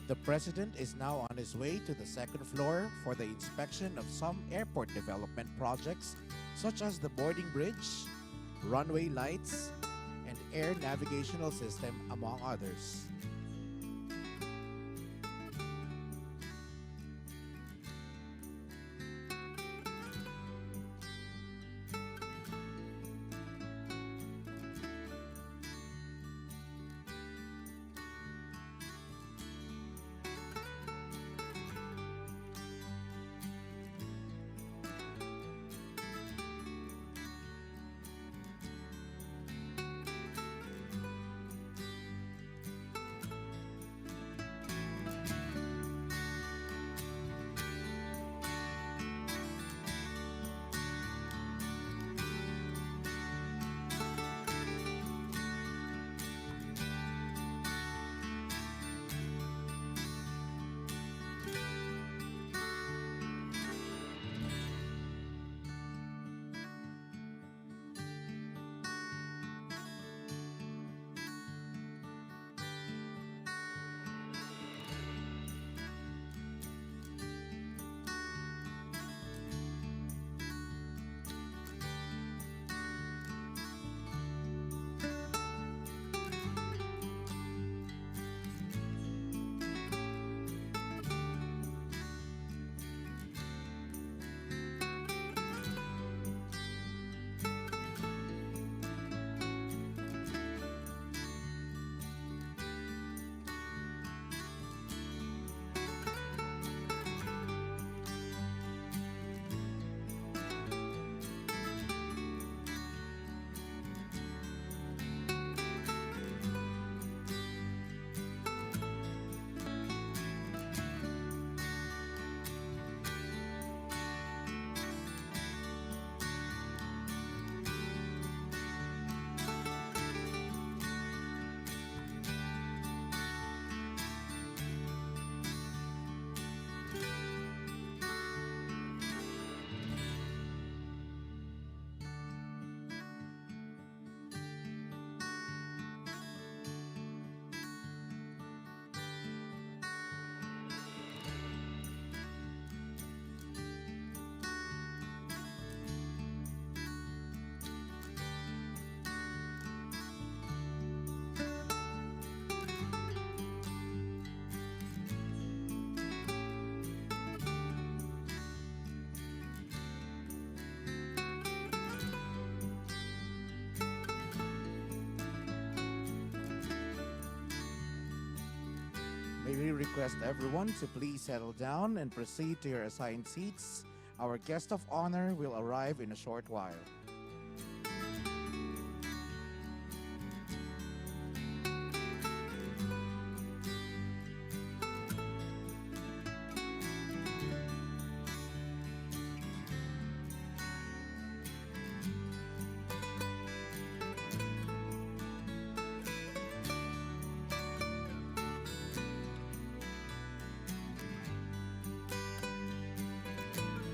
The President is now on his way to the second floor for the inspection of some airport development projects such as the boarding bridge, runway lights, and air navigational system, among others. May we request everyone to please settle down and proceed to your assigned seats. Our guest of honor will arrive in a short while.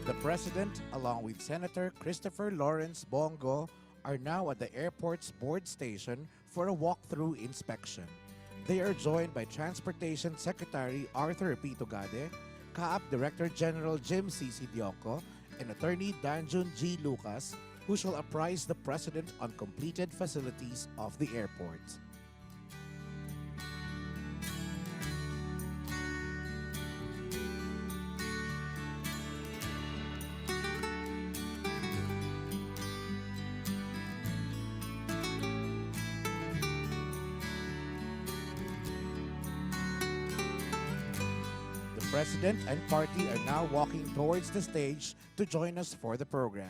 The President, along with Senator Christopher Lawrence Bongo, are now at the airport's board station for a walkthrough inspection. They are joined by Transportation Secretary Arthur P. Tugade, CAAP Director General Jim C. Sidionco, and Attorney Danjun G. Lucas, who shall apprise the President on completed facilities of the airport. The President and party are now walking towards the stage to join us for the program.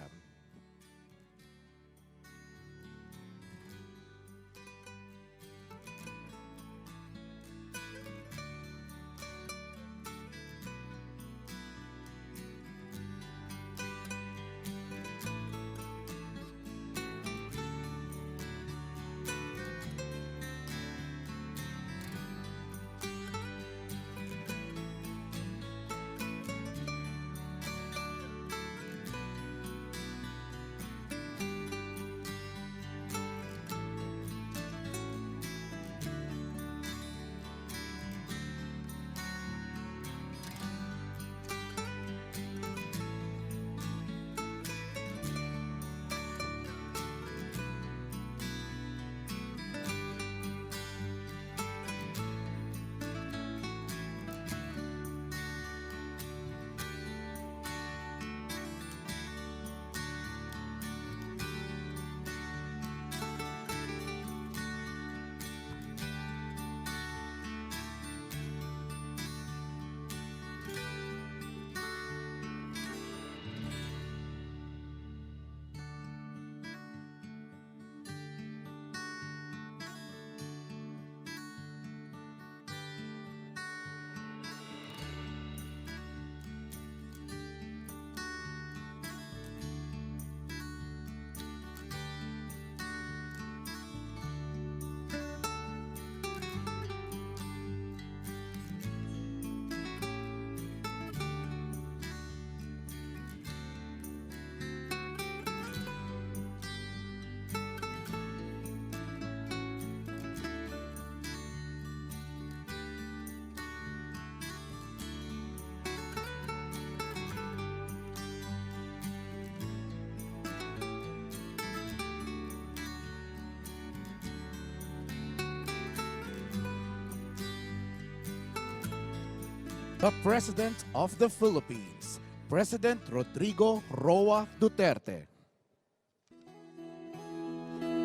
The President of the Philippines, President Rodrigo Roa Duterte.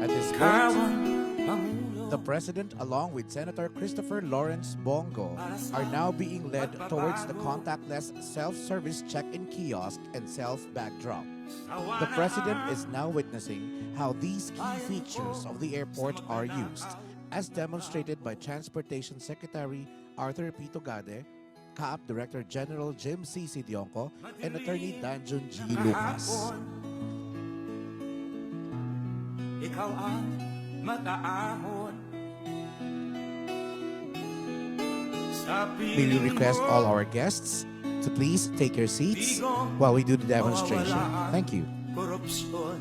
At this point, the President, along with Senator Christopher Lawrence Bongo, are now being led towards the contactless self-service check-in kiosk and self-bag drop. The President is now witnessing how these key features of the airport are used, as demonstrated by Transportation Secretary Arthur P. Togade, CAAP Director General Jim C. Sidionco, and Attorney Danjun G. Lucas. Ikaw ang mag-aahon. May we request all our guests to please take your seats while we do the demonstration. Thank you. Korupsyon.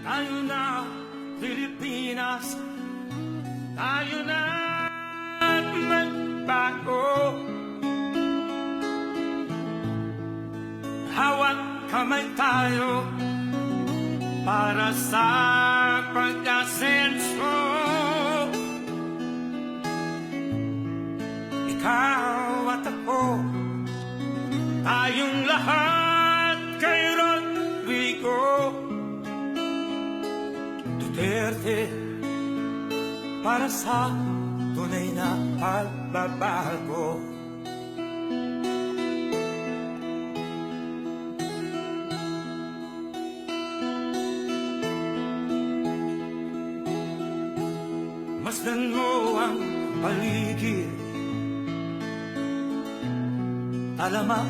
Tayo na, Pilipinas. Tayo na magbago. Hawak kamay tayo para sa pag-asenso. Ikaw at ako, tayong lahat kay Rodrigo Duterte, para sa tunay na pagbabago. Masdan mo ang paligid, talamak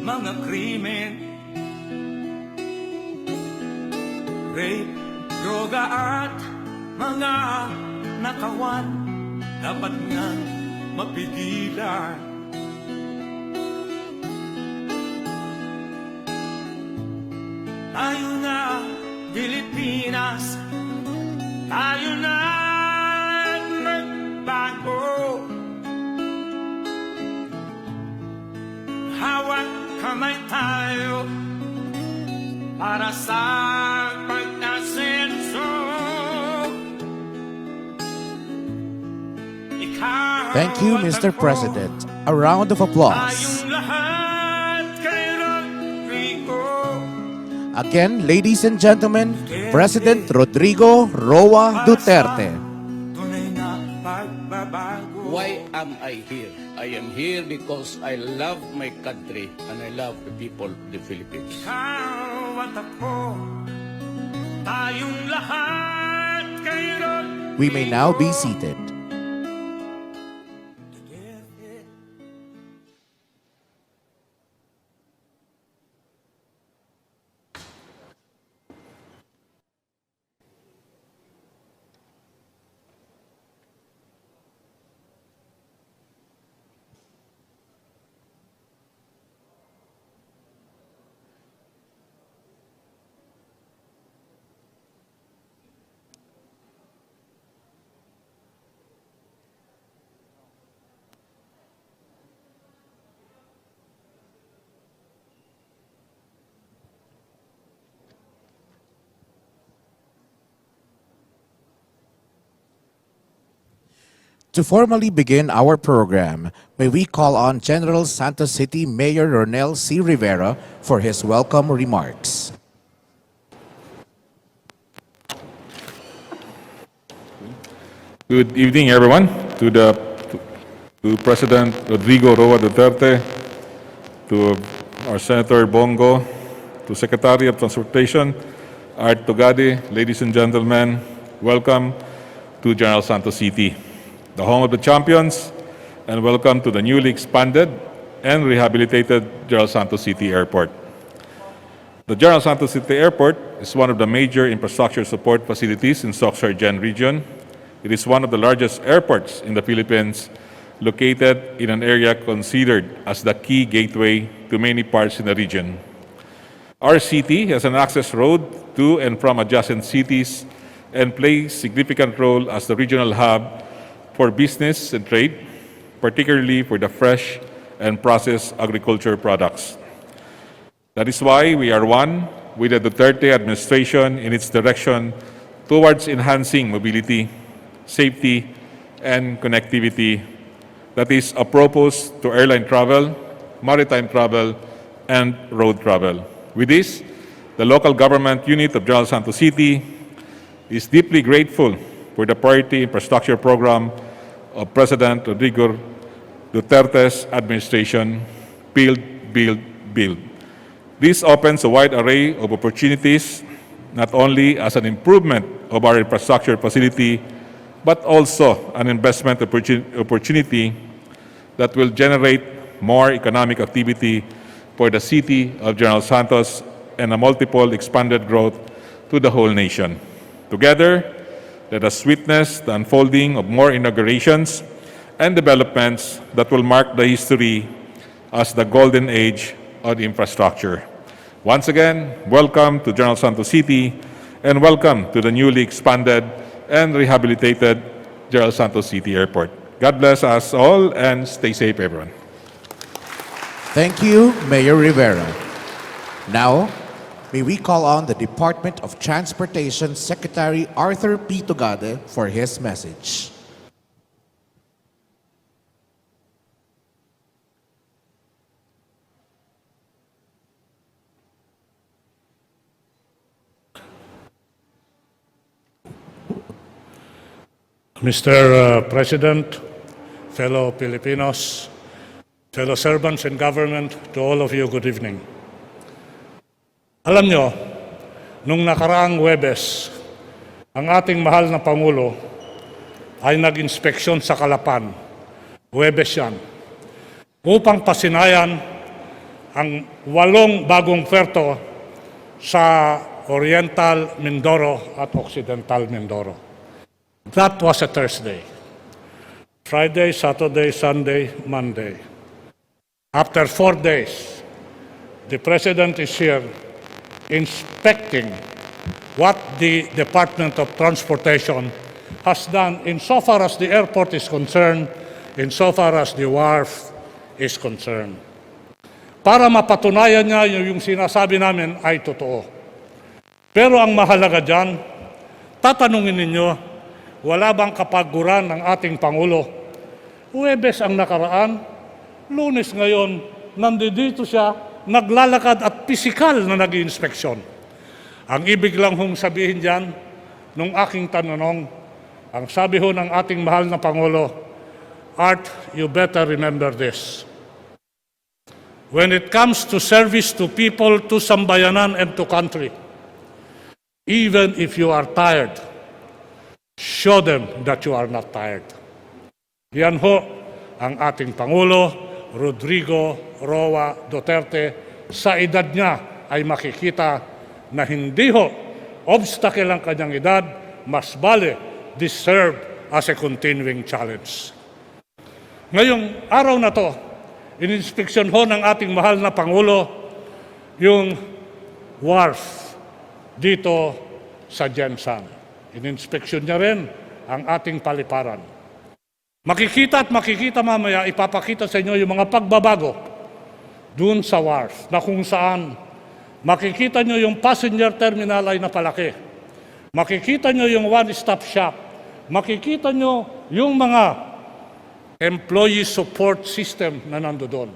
mga krimen, rape, droga at mga nakawan, dapat nang mapigilan. Tayo na, Pilipinas, tayo na magbago. Hawak kamay tayo para sa pag-asenso. Thank you, Mr. President. A round of applause. Again, ladies and gentlemen, President Rodrigo Roa Duterte. Why am I here? I am here because I love my country and I love the people of the Philippines. We may now be seated. To formally begin our program, may we call on General Santos City Mayor Ronel C. Rivera for his welcome remarks. Good evening, everyone. To President Rodrigo Roa Duterte, to our Senator Bongo, to Secretary of Transportation Art Togade, ladies and gentlemen, welcome to General Santos City, the home of the champions, and welcome to the newly expanded and rehabilitated General Santos City Airport. The General Santos City Airport is one of the major infrastructure support facilities in Soc-Sargen region. It is one of the largest airports in the Philippines, located in an area considered as the key gateway to many parts in the region. Our city has an access road to and from adjacent cities and plays significant role as the regional hub for business and trade, particularly for the fresh and processed agriculture products. That is why we are one with the Duterte administration in its direction towards enhancing mobility, safety, and connectivity that is apropos to airline travel, maritime travel, and road travel. With this, the local government unit of General Santos City is deeply grateful for the priority infrastructure program of President Rodrigo Duterte's administration, Build, Build, Build. This opens a wide array of opportunities, not only as an improvement of our infrastructure facility, but also an investment opportunity that will generate more economic activity for the city of General Santos and a multiple expanded growth to the whole nation. Together, let us witness the unfolding of more inaugurations and developments that will mark the history as the golden age of infrastructure. Once again, welcome to General Santos City and welcome to the newly expanded and rehabilitated General Santos City Airport. God bless us all and stay safe, everyone. Thank you, Mayor Rivera. Now, may we call on the Department of Transportation Secretary Arthur P. Tugade for his message. Mr. President, fellow Filipinos, fellow servants in government, to all of you, good evening. Alam nyo, nung nakaraang Huwebes, ang ating mahal na Pangulo ay nag-inspeksyon sa Calapan. Huwebes yan. Upang pasinayan ang 8 bagong puerto sa Oriental Mindoro at Occidental Mindoro. That was a Thursday. Friday, Saturday, Sunday, Monday. After 4 days, the President is here inspecting what the Department of Transportation has done insofar as the airport is concerned, insofar as the wharf is concerned. Para mapatunayan niya yung sinasabi namin ay totoo. Pero ang mahalaga dyan, tatanungin ninyo, wala bang kapaguran ng ating Pangulo? Huwebes ang nakaraan, Lunes ngayon, nandito siya, naglalakad at pisikal na nag-iinspeksyon. Ang ibig lang hong sabihin dyan, nung aking tanong, ang sabi ho ng ating mahal na Pangulo, Art, you better remember this. When it comes to service to people, to sambayanan, and to country, even if you are tired, show them that you are not tired. Yan ho ang ating Pangulo, Rodrigo Roa Duterte. Sa edad niya ay makikita na hindi ho obstacle ang kanyang edad, mas bale deserve as a continuing challenge. Ngayong araw na to, ininspeksyon ho ng ating mahal na Pangulo yung wharf dito sa GENSAN. Ininspeksyon niya rin ang ating paliparan. Makikita at makikita mamaya, ipapakita sa inyo yung mga pagbabago dun sa wharf na kung saan makikita nyo yung passenger terminal ay napalaki. Makikita nyo yung one-stop shop. Makikita nyo yung mga employee support system na nandoon.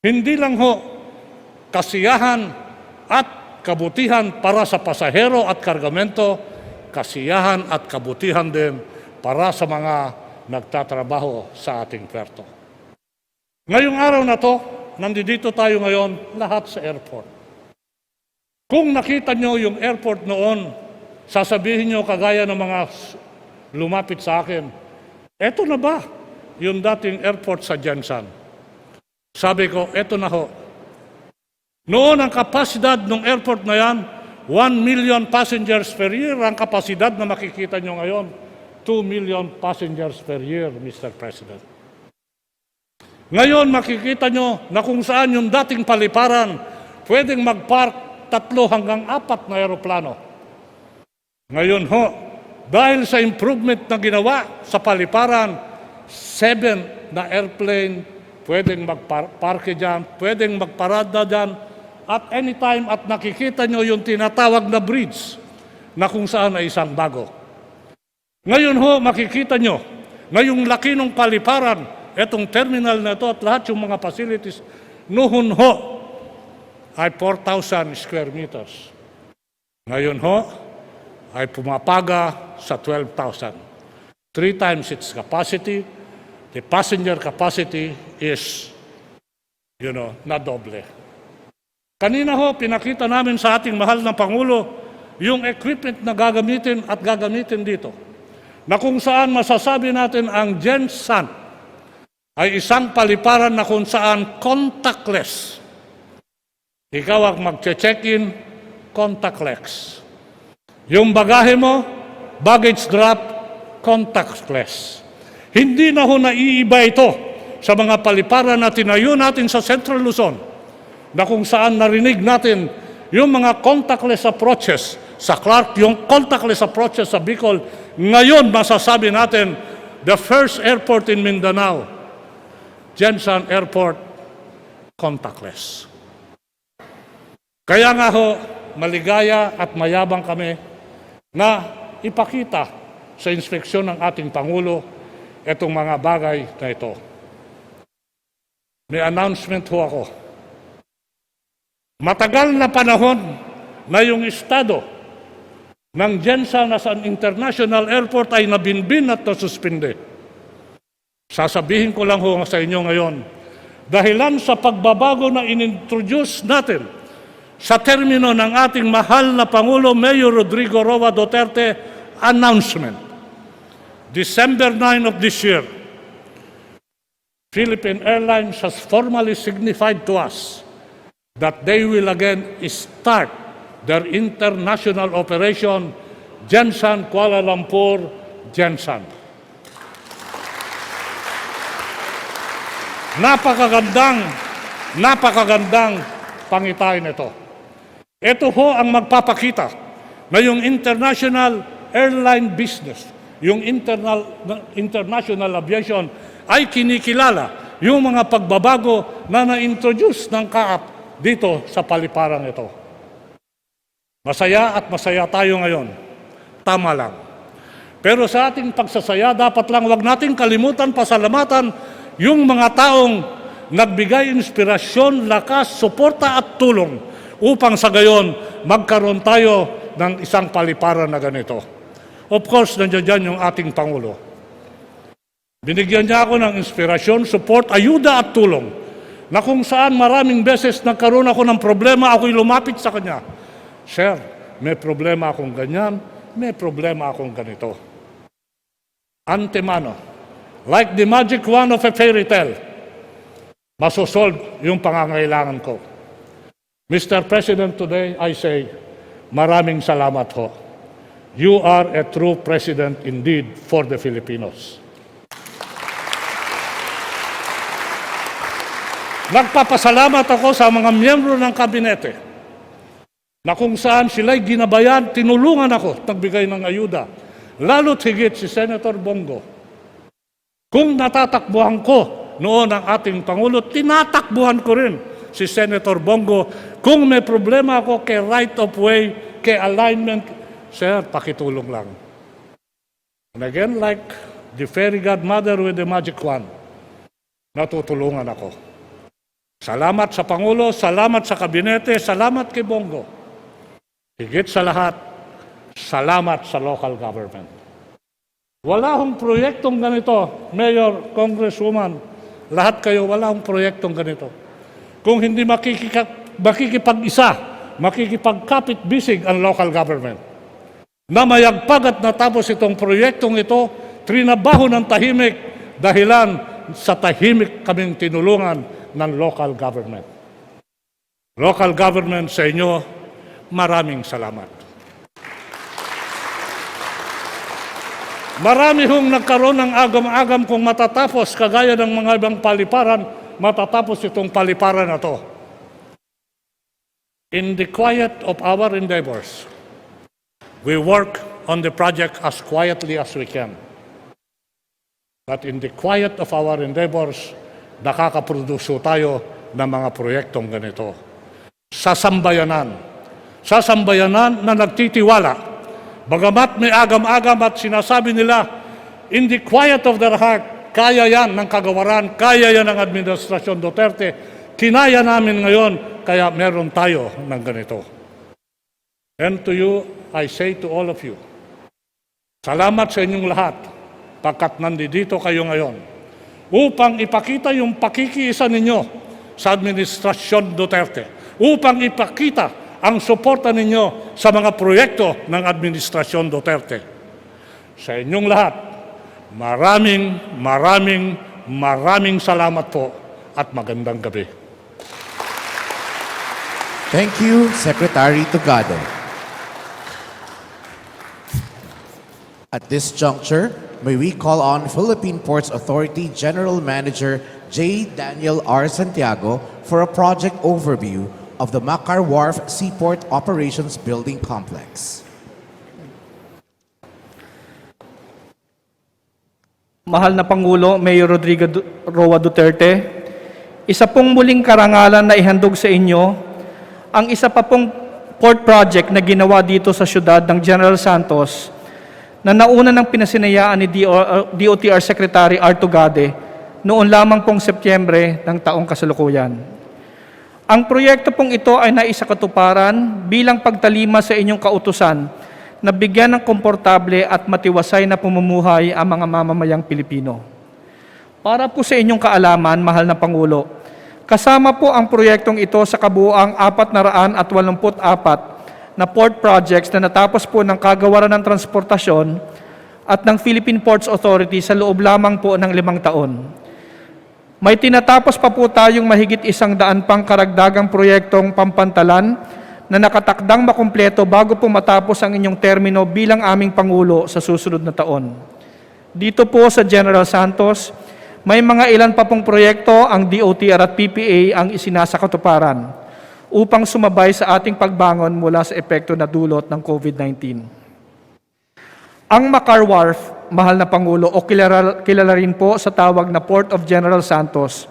Hindi lang ho kasiyahan at kabutihan para sa pasahero at kargamento, kasiyahan at kabutihan din para sa mga nagtatrabaho sa ating puerto. Ngayong araw na to, nandito tayo ngayon lahat sa airport. Kung nakita nyo yung airport noon, sasabihin nyo kagaya ng mga lumapit sa akin, eto na ba yung dating airport sa GENSAN? Sabi ko, eto na ho. Noon ang kapasidad ng airport na yan, 1 million passengers per year ang kapasidad na makikita nyo ngayon. 2 million passengers per year, Mr. President. Ngayon makikita nyo na kung saan yung dating paliparan, pwedeng mag-park 3 hanggang 4 na aeroplano. Ngayon ho, dahil sa improvement na ginawa sa paliparan, 7 na airplane, pwedeng mag-parke dyan, pwedeng magparada dyan, at anytime at nakikita nyo yung tinatawag na bridge na kung saan ay isang bago. Ngayon ho, makikita nyo, ngayong laki ng paliparan, etong terminal na ito at lahat yung mga facilities, noon ho ay 4,000 square meters. Ngayon ho ay pumapaga sa 12,000. 3 times its capacity. The passenger capacity is, na doble. Kanina ho, pinakita namin sa ating mahal na Pangulo yung equipment na gagamitin at gagamitin dito. Na kung saan masasabi natin ang GENSAN ay isang paliparan na kung saan contactless. Ikaw ang mag-check-in, contactless. Yung bagahe mo, baggage drop, contactless. Hindi na ho naiiba ito sa mga paliparan na tinayo natin sa Central Luzon na kung saan narinig natin yung mga contactless approaches sa Clark, yung contactless approaches sa Bicol. Ngayon, masasabi natin, the first airport in Mindanao, GENSAN Airport, contactless. Kaya nga ho, maligaya at mayabang kami na ipakita sa inspeksyon ng ating Pangulo itong mga bagay na ito. May announcement ho ako. Matagal na panahon na yung estado ng GENSAN as an international airport ay nabinbin at nasuspinde. Sasabihin ko lang ho sa inyo ngayon, dahilan sa pagbabago na inintroduce natin sa termino ng ating mahal na Pangulo Mayor Rodrigo Roa Duterte announcement. December 9 of this year, Philippine Airlines has formally signified to us that they will again start their international operation, GENSAN Kuala Lumpur, GENSAN. Napakagandang pangitain ito. Ito ho ang magpapakita na yung international airline business, yung international aviation ay kinikilala yung mga pagbabago na na-introduce ng CAAP dito sa paliparan ito. Masaya at masaya tayo ngayon. Tama lang. Pero sa ating pagsasaya, dapat lang wag nating kalimutan, pasalamatan yung mga taong nagbigay inspirasyon, lakas, suporta at tulong upang sa gayon magkaroon tayo ng isang paliparan na ganito. Of course, nandiyan dyan yung ating Pangulo. Binigyan niya ako ng inspirasyon, support, ayuda at tulong na kung saan maraming beses nagkaroon ako ng problema, ako'y lumapit sa kanya. Sir, may problema akong ganyan, may problema akong ganito. Antemano, like the magic wand of a fairy tale, masosolve yung pangangailangan ko. Mr. President, today I say, maraming salamat ho. You are a true president indeed for the Filipinos. Nagpapasalamat ako sa mga miyembro ng kabinete na kung saan sila'y ginabayan, tinulungan ako, nagbigay ng ayuda. Lalo't higit si Senator Bongo. Kung natatakbuhan ko noon ang ating Pangulo, tinatakbuhan ko rin si Senator Bongo. Kung may problema ako kay right of way, kay alignment, sir, pakitulong lang. And again, like the fairy godmother with the magic wand, natutulungan ako. Salamat sa Pangulo, salamat sa kabinete, salamat kay Bongo. Higit sa lahat, salamat sa local government. Wala akong proyektong ganito, Mayor, Congresswoman, lahat kayo, wala akong proyektong ganito. Kung hindi makikipag-isa, makikipagkapit-bisig ang local government. Na mayagpag at natapos itong proyektong ito, trinabaho ng tahimik dahilan sa tahimik kaming tinulungan ng local government. Local government sa inyo, maraming salamat. Marami hong nagkaroon ng agam-agam kung matatapos, kagaya ng mga ibang paliparan, matatapos itong paliparan na to. In the quiet of our endeavors, we work on the project as quietly as we can. But in the quiet of our endeavors, nakakaproduso tayo ng mga proyektong ganito. Sa sambayanan na nagtitiwala bagamat may agam-agam at sinasabi nila, in the quiet of their heart, kaya yan ng kagawaran, kaya yan ng Administrasyon Duterte, kinaya namin ngayon, kaya meron tayo ng ganito. And to you, I say to all of you, salamat sa inyong lahat, pagkat nandito kayo ngayon, upang ipakita yung pakikiisa ninyo sa Administrasyon Duterte, upang ipakita ang suporta ninyo sa mga proyekto ng Administrasyon Duterte. Sa inyong lahat, maraming salamat po at magandang gabi. Thank you, Secretary Tugado. At this juncture, may we call on Philippine Ports Authority General Manager J. Daniel R. Santiago for a project overview of the Makar Wharf Seaport Operations Building Complex. Mahal na Pangulo, Mayor Rodrigo Roa Duterte, isa pong muling karangalan na ihandog sa inyo ang isa pa pong port project na ginawa dito sa syudad ng General Santos na nauna ng pinasinayaan ni DOTR Secretary R. Tugade noon lamang pong Setyembre ng taong kasalukuyan. Ang proyekto pong ito ay naisakatuparan bilang pagtalima sa inyong kautusan na bigyan ng komportable at matiwasay na pamumuhay ang mga mamamayang Pilipino. Para po sa inyong kaalaman, mahal na Pangulo, kasama po ang proyektong ito sa kabuuang 484 na port projects na natapos po ng Kagawaran ng Transportasyon at ng Philippine Ports Authority sa loob lamang po ng 5 taon. May tinatapos pa po tayong mahigit 100 pang karagdagang proyektong pampantalan na nakatakdang makumpleto bago po matapos ang inyong termino bilang aming Pangulo sa susunod na taon. Dito po sa General Santos, may mga ilan pa pong proyekto ang DOTR at PPA ang isinasakatuparan upang sumabay sa ating pagbangon mula sa epekto na dulot ng COVID-19. Ang Makar Wharf, mahal na Pangulo, o kilala rin po sa tawag na Port of General Santos,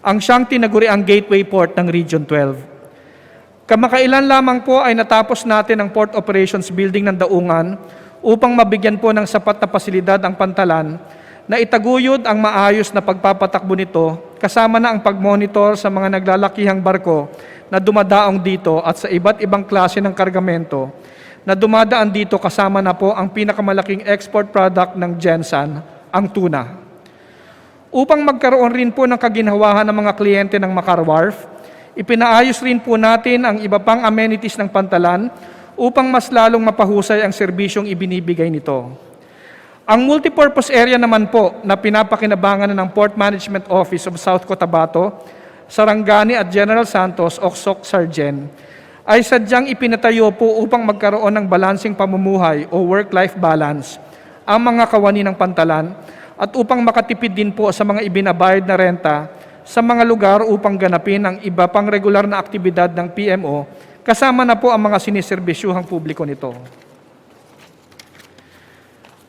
ang siyang tinaguriang gateway port ng Region 12. Kamakailan lamang po ay natapos natin ang Port Operations Building ng Daungan upang mabigyan po ng sapat na pasilidad ang pantalan na itaguyod ang maayos na pagpapatakbo nito kasama na ang pagmonitor sa mga naglalakihang barko na dumadaong dito at sa iba't ibang klase ng kargamento na dumadaan dito kasama na po ang pinakamalaking export product ng GENSAN, ang tuna. Upang magkaroon rin po ng kaginhawahan ng mga kliyente ng Makar Wharf, ipinaayos rin po natin ang iba pang amenities ng pantalan upang mas lalong mapahusay ang serbisyong ibinibigay nito. Ang multipurpose area naman po na pinapakinabangan ng Port Management Office of South Cotabato, Sarangani at General Santos o SOC Sargen ay sadyang ipinatayo po upang magkaroon ng balansing pamumuhay o work-life balance ang mga kawani ng pantalan at upang makatipid din po sa mga ibinabayad na renta sa mga lugar upang ganapin ang iba pang regular na aktibidad ng PMO, kasama na po ang mga siniserbisyuhang publiko nito.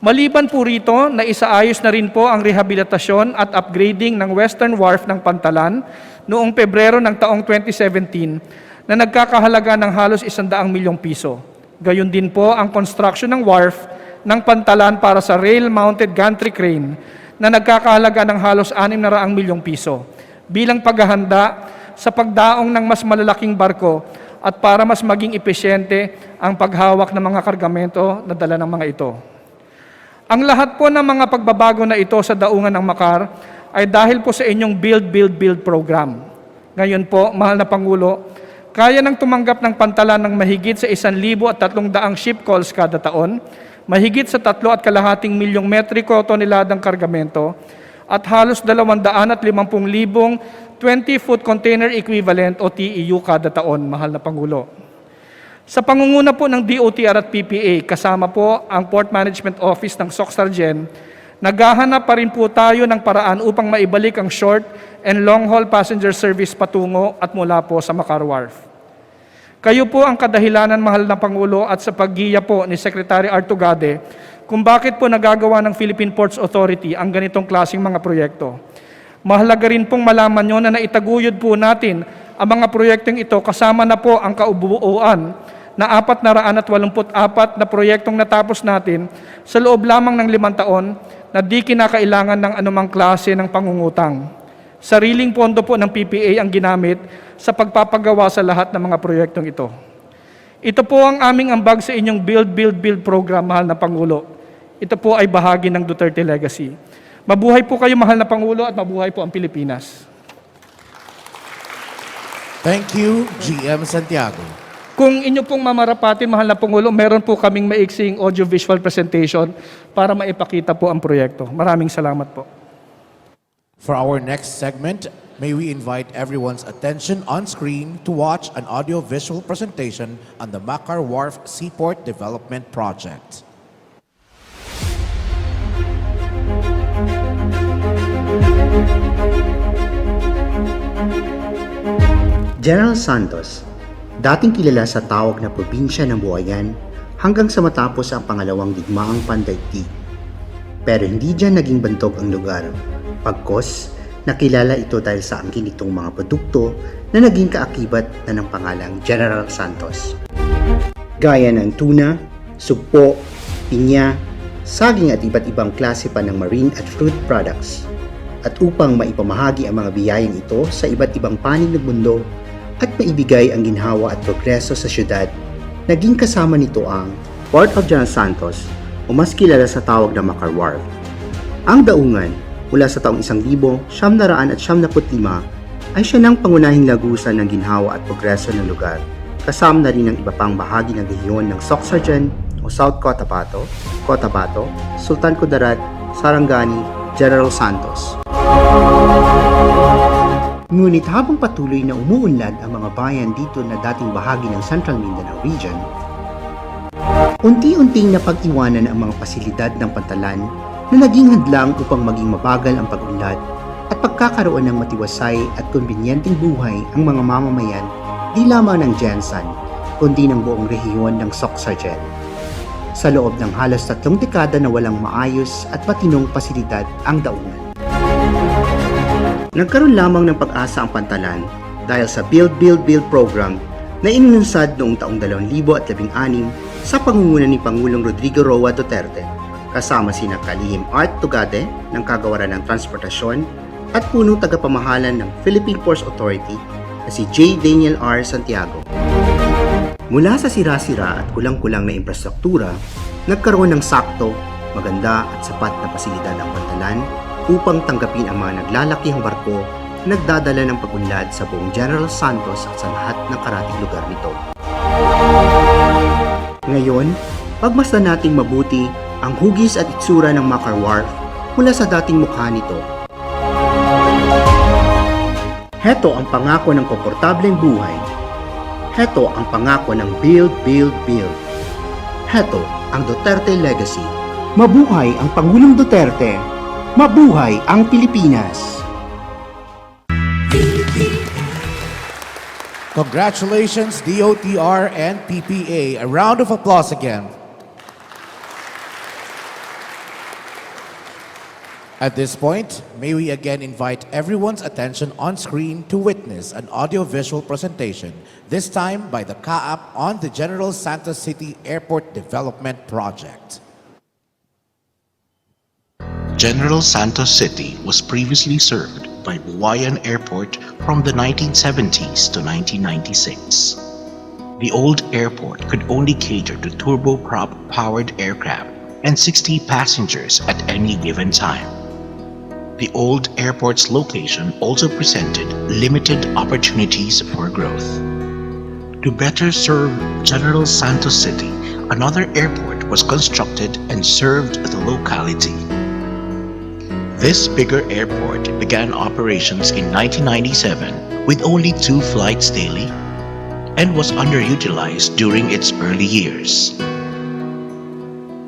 Maliban po rito, naisaayos na rin po ang rehabilitasyon at upgrading ng Western Wharf ng Pantalan noong Pebrero ng taong 2017 na nagkakahalaga ng halos 100 milyong piso. Gayon din po ang construction ng wharf ng Pantalan para sa rail-mounted gantry crane na nagkakahalaga ng halos 600 milyong piso bilang paghahanda sa pagdaong ng mas malalaking barko at para mas maging epesyente ang paghawak ng mga kargamento na dala ng mga ito. Ang lahat po ng mga pagbabago na ito sa daungan ng Makar ay dahil po sa inyong Build program. Ngayon po, mahal na Pangulo, kaya nang tumanggap ng Pantalan ng mahigit sa 1,300 ship calls kada taon, mahigit sa 3,2 milyong metriko toneladang kargamento, at halos 250,000 20-foot container equivalent o TEU kada taon, mahal na Pangulo. Sa pangunguna po ng DOTR at PPA, kasama po ang Port Management Office ng SOC Sargen, naghahanap pa rin po tayo ng paraan upang maibalik ang short and long-haul passenger service patungo at mula po sa Makar Wharf. Kayo po ang kadahilanan, mahal na Pangulo, at sa paggiya po ni Secretary R. Tugade kung bakit po nagagawa ng Philippine Ports Authority ang ganitong klaseng mga proyekto. Mahalaga rin pong malaman nyo na naitaguyod po natin ang mga proyektong ito kasama na po ang kaubuuan na 484 na proyektong natapos natin sa loob lamang ng 5 taon na di kinakailangan ng anumang klase ng pangungutang. Sariling pondo po ng PPA ang ginamit sa pagpapagawa sa lahat ng mga proyektong ito. Ito po ang aming ambag sa inyong Build program, mahal na Pangulo. Ito po ay bahagi ng Duterte Legacy. Mabuhay po kayo, mahal na Pangulo, at mabuhay po ang Pilipinas. Thank you, GM Santiago. Kung inyo pong mamarapatin, mahal na Pangulo, meron po kaming maiksing audio-visual presentation para maipakita po ang proyekto. Maraming salamat po. For our next segment, may we invite everyone's attention on screen to watch an audio-visual presentation on the Makar Wharf Seaport Development Project. General Santos, dating kilala sa tawag na probinsya ng Buhayan hanggang sa matapos ang pangalawang digmaang pandaigdig. Pero hindi dyan naging bantog ang lugar, pagkos nakilala ito dahil sa angkin itong mga produkto na naging kaakibat na ng pangalang General Santos. Gaya ng tuna, sugpo, pinya, saging at iba't ibang klase pa ng marine at fruit products. At upang maipamahagi ang mga biyayang ito sa iba't ibang panig ng mundo at maibigay ang ginhawa at progreso sa syudad, naging kasama nito ang Port of General Santos o mas kilala sa tawag na Makar Wharf. Ang daungan mula sa taong 1975 ay siya ng pangunahing lagusan ng ginhawa at progreso ng lugar, kasama na rin ang iba pang bahagi ng rehiyon ng Sorsogon o South Cotabato, Sultan Kudarat, Sarangani, General Santos. Ngunit habang patuloy na umuunlad ang mga bayan dito na dating bahagi ng Central Mindanao Region, unti-unting napag-iwanan ang mga pasilidad ng pantalan na naging hadlang upang maging mabagal ang pag-unlad at pagkakaroon ng matiwasay at konbinyenteng buhay ang mga mamamayan di lamang ng GENSAN, kundi ng buong rehiyon ng Sorsogon. Sa loob ng halos 3 dekada na walang maayos at matinong pasilidad ang daungan. Nagkaroon lamang ng pag-asa ang pantalan dahil sa Build program na inilunsad noong taong 2016 sa pangunguna ni Pangulong Rodrigo Roa Duterte, kasama sina Kalihim Art Tugade ng Kagawaran ng Transportasyon at punong tagapamahalan ng Philippine Ports Authority na si J. Daniel R. Santiago. Mula sa sira-sira at kulang-kulang na infrastruktura, nagkaroon ng sakto, maganda at sapat na pasilidad ang pantalan upang tanggapin ang mga naglalakihang barko na nagdadala ng pag-unlad sa buong General Santos at sa lahat ng karating lugar nito. Ngayon, pagmasdan nating mabuti ang hugis at itsura ng Makar Wharf mula sa dating mukha nito. Heto ang pangako ng komportableng buhay. Heto ang pangako ng Build. Heto ang Duterte Legacy. Mabuhay ang Pangulong Duterte! Mabuhay ang Pilipinas! Congratulations, DOTR and PPA. A round of applause again. At this point, may we again invite everyone's attention on screen to witness an audio-visual presentation, this time by the CAAP on the General Santos City Airport Development Project. General Santos City was previously served by Buwayan Airport from the 1970s to 1996. The old airport could only cater to turboprop-powered aircraft and 60 passengers at any given time. The old airport's location also presented limited opportunities for growth. To better serve General Santos City, another airport was constructed and served the locality. This bigger airport began operations in 1997 with only 2 flights daily and was underutilized during its early years.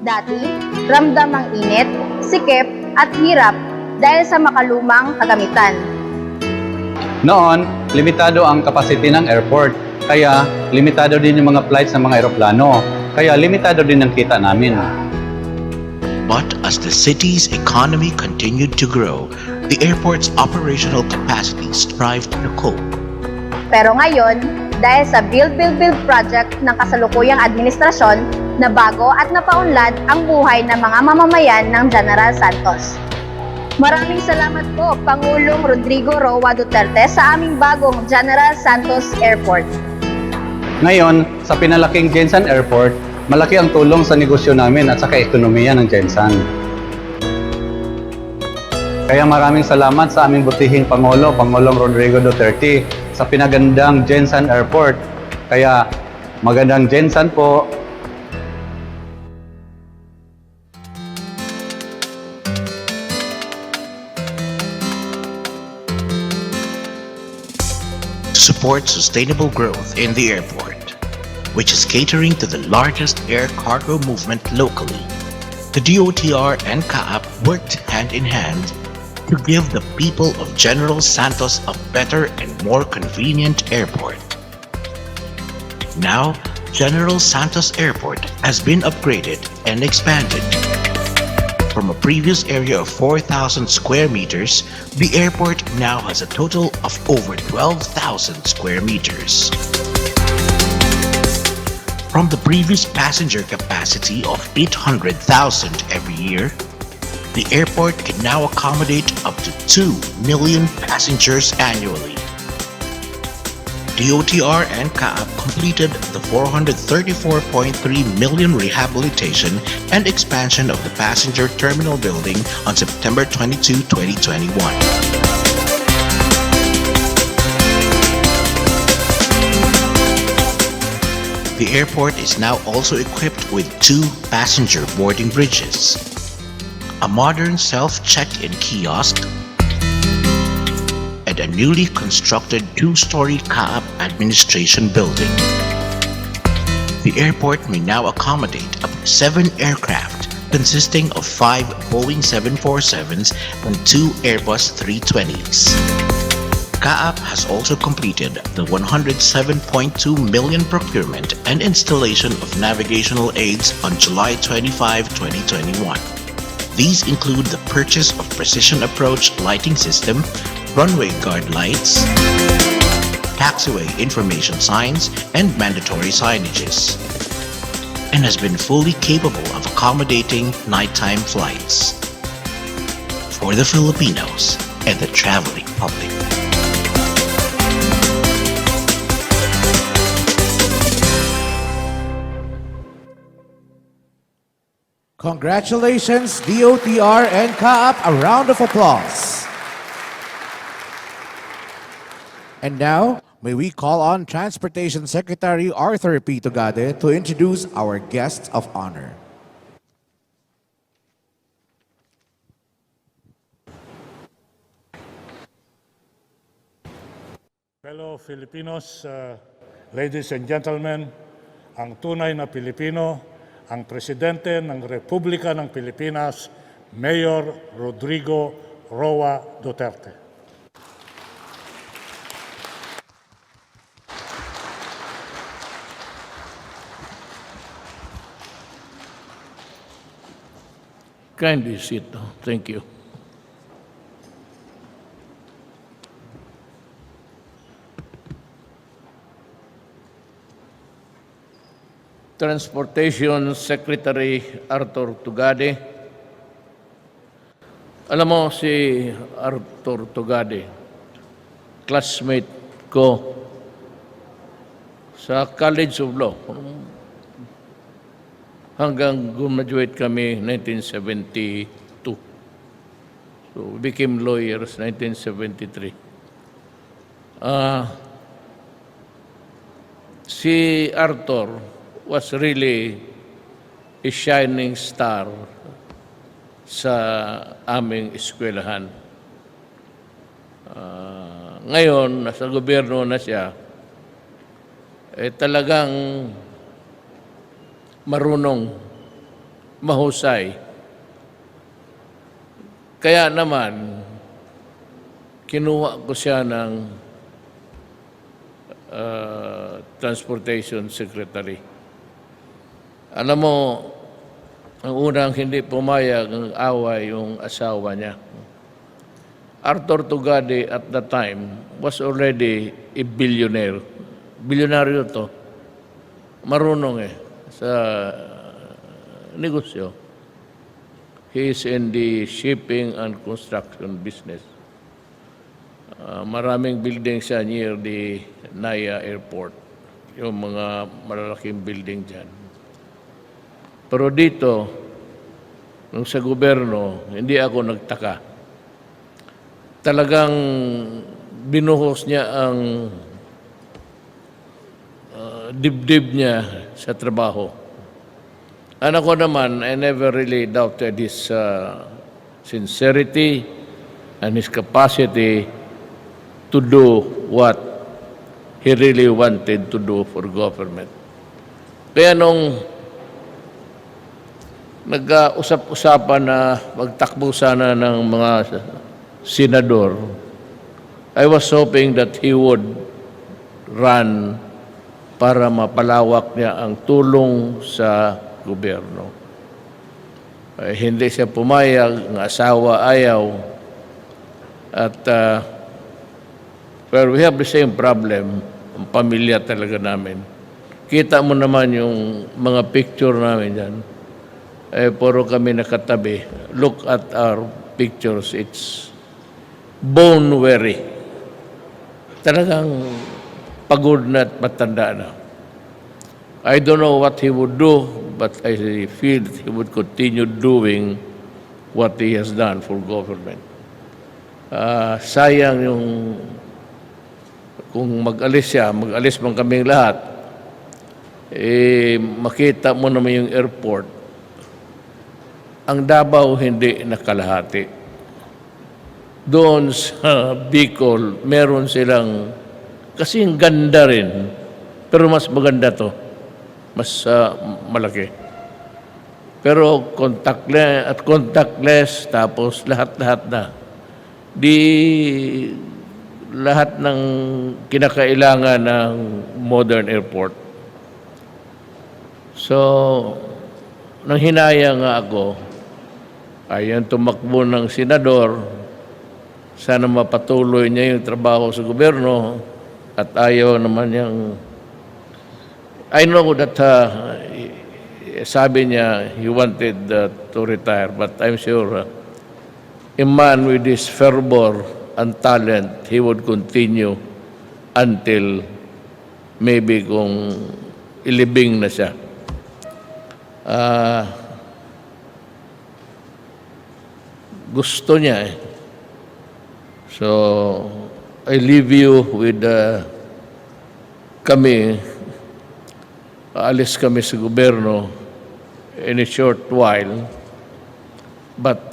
Dati, ramdam ang init, sikip at hirap dahil sa makalumang kagamitan. Noon, limitado ang capacity ng airport, kaya limitado din yung mga flights ng mga aeroplano, kaya limitado din ang kita namin. But as the city's economy continued to grow, the airport's operational capacity strived to cope. Pero ngayon, dahil sa Build project ng kasalukuyang administrasyon na bago at napaunlad ang buhay ng mga mamamayan ng General Santos. Maraming salamat po, Pangulong Rodrigo Roa Duterte, sa aming bagong General Santos Airport. Ngayon, sa pinalaking GENSAN Airport, malaki ang tulong sa negosyo namin at sa ekonomiya ng GENSAN. Kaya maraming salamat sa aming butihing Pangulo, Pangulong Rodrigo Duterte, sa pinagandang GENSAN Airport. Kaya magandang GENSAN po. To support sustainable growth in the airport, which is catering to the largest air cargo movement locally, the DOTR and CAAP worked hand in hand to give the people of General Santos a better and more convenient airport. Now, General Santos Airport has been upgraded and expanded. From a previous area of 4,000 square meters, the airport now has a total of over 12,000 square meters. From the previous passenger capacity of 800,000 every year, the airport can now accommodate up to 2 million passengers annually. DOTR and CAAP completed the 434.3 million rehabilitation and expansion of the passenger terminal building on September 22, 2021. The airport is now also equipped with 2 passenger boarding bridges, a modern self-check-in kiosk, and a newly constructed 2-story CAAP administration building. The airport may now accommodate up to 7 aircraft consisting of 5 Boeing 747s and 2 Airbus 320s. CAAP has also completed the 107.2 million procurement and installation of navigational aids on July 25, 2021. These include the purchase of precision approach lighting system, runway guard lights, taxiway information signs, and mandatory signages, and has been fully capable of accommodating nighttime flights for the Filipinos and the traveling public. Congratulations, DOTR and CAAP. A round of applause. And now, may we call on Transportation Secretary Arthur P. Tugade to introduce our guests of honor. Fellow Filipinos, ladies and gentlemen, ang tunay na Pilipino, ang Presidente ng Republika ng Pilipinas, Mayor Rodrigo Roa Duterte. Kindly sit. Thank you. Transportation Secretary Arthur Tugade. Alam mo si Arthur Tugade, classmate ko sa College of Law. Hanggang graduate kami 1972. So we became lawyers 1973. Si Arthur was really a shining star sa aming eskwelahan. Ngayon, nasa gobyerno na siya, talagang marunong, mahusay. Kaya naman, kinuha ko siya ng Transportation Secretary. Alam mo, ang unang hindi pumayag ng away yung asawa niya. Arthur Tugade at that time was already a billionaire bilyonaryo to, marunong sa negosyo. He is in the shipping and construction business. Maraming building siya near the Naya Airport. Yung mga malalaking building dyan. Pero dito, nung sa gobyerno, hindi ako nagtaka. Talagang binuhos niya ang dibdib niya sa trabaho. And ako naman, I never really doubted his sincerity and his capacity to do what he really wanted to do for government. Kaya nung nag-usap-usapan na magtakbo sana ng mga senador, I was hoping that he would run para mapalawak niya ang tulong sa gobyerno. Hindi siya pumayag, ng asawa ayaw, at pero we have the same problem, ang pamilya talaga namin. Kita mo naman yung mga picture namin dyan. Puro kami nakatabi. Look at our pictures. It's bone-weary. Talagang pagod na at matanda na. I don't know what he would do, but I feel he would continue doing what he has done for government. Sayang yung kung mag-alis siya, mag-alis man kaming lahat, makita mo naman yung airport. Ang Davao hindi nakalahati. Doon sa Bicol, meron silang, kasi ang ganda rin, pero mas maganda to, mas malaki. Pero contactless, tapos lahat-lahat na. Lahat ng kinakailangan ng modern airport. So, nang hinaya nga ako, ayan tumakbo ng senador, sana mapatuloy niya yung trabaho sa gobyerno at ayaw naman niyang, I know that sabi niya he wanted to retire, but I'm sure a man with this fervor and talent, he would continue until maybe kung ilibing na siya. Gusto niya So, I leave you with kami, aalis kami sa gobyerno in a short while. But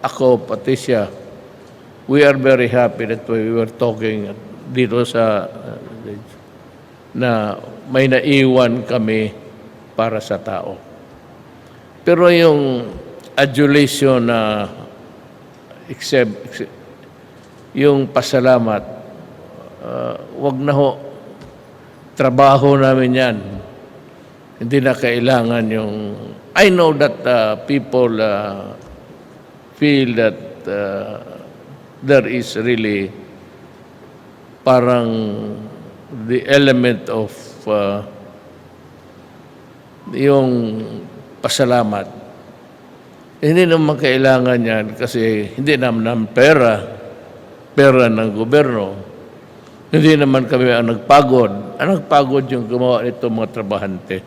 ako, pati siya, we are very happy that we were talking dito sa na may naiwan kami para sa tao. Pero yung adulation na yung pasalamat, wag na ho. Trabaho namin yan. Hindi na kailangan yung... I know that people feel that there is really parang the element of yung pasalamat. Hindi naman kailangan yan kasi hindi naman pera ng gobyerno. Hindi naman kami ang nagpagod. Ang nagpagod yung gumawa nito mga trabahante.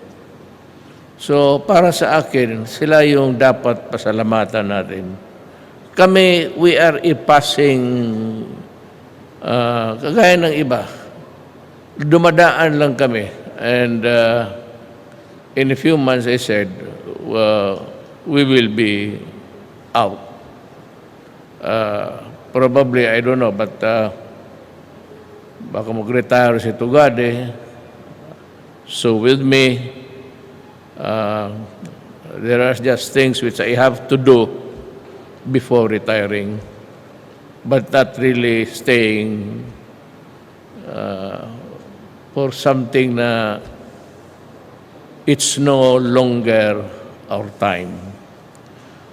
So, para sa akin, sila yung dapat pasalamatan natin. Kami, we are passing kagaya ng iba. Dumadaan lang kami. And in a few months, I said, we will be out. Probably, I don't know, but baka mag-retire si Tugade. So with me, there are just things which I have to do before retiring, but not really staying for something na it's no longer our time.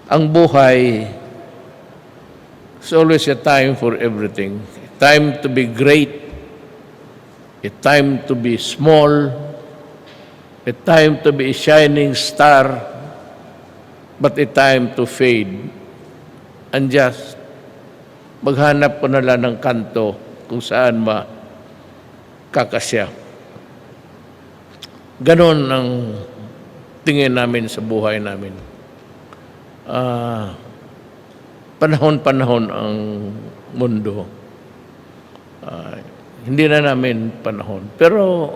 Ang buhay, it's always a time for everything. A time to be great, a a time to be small, a time to be a shining star, but a time to fade. And just maghanap ko na lang ng kanto kung saan kakasya. Ganon ang tingin namin sa buhay namin. Panahon-panahon ang mundo. Hindi na namin panahon. Pero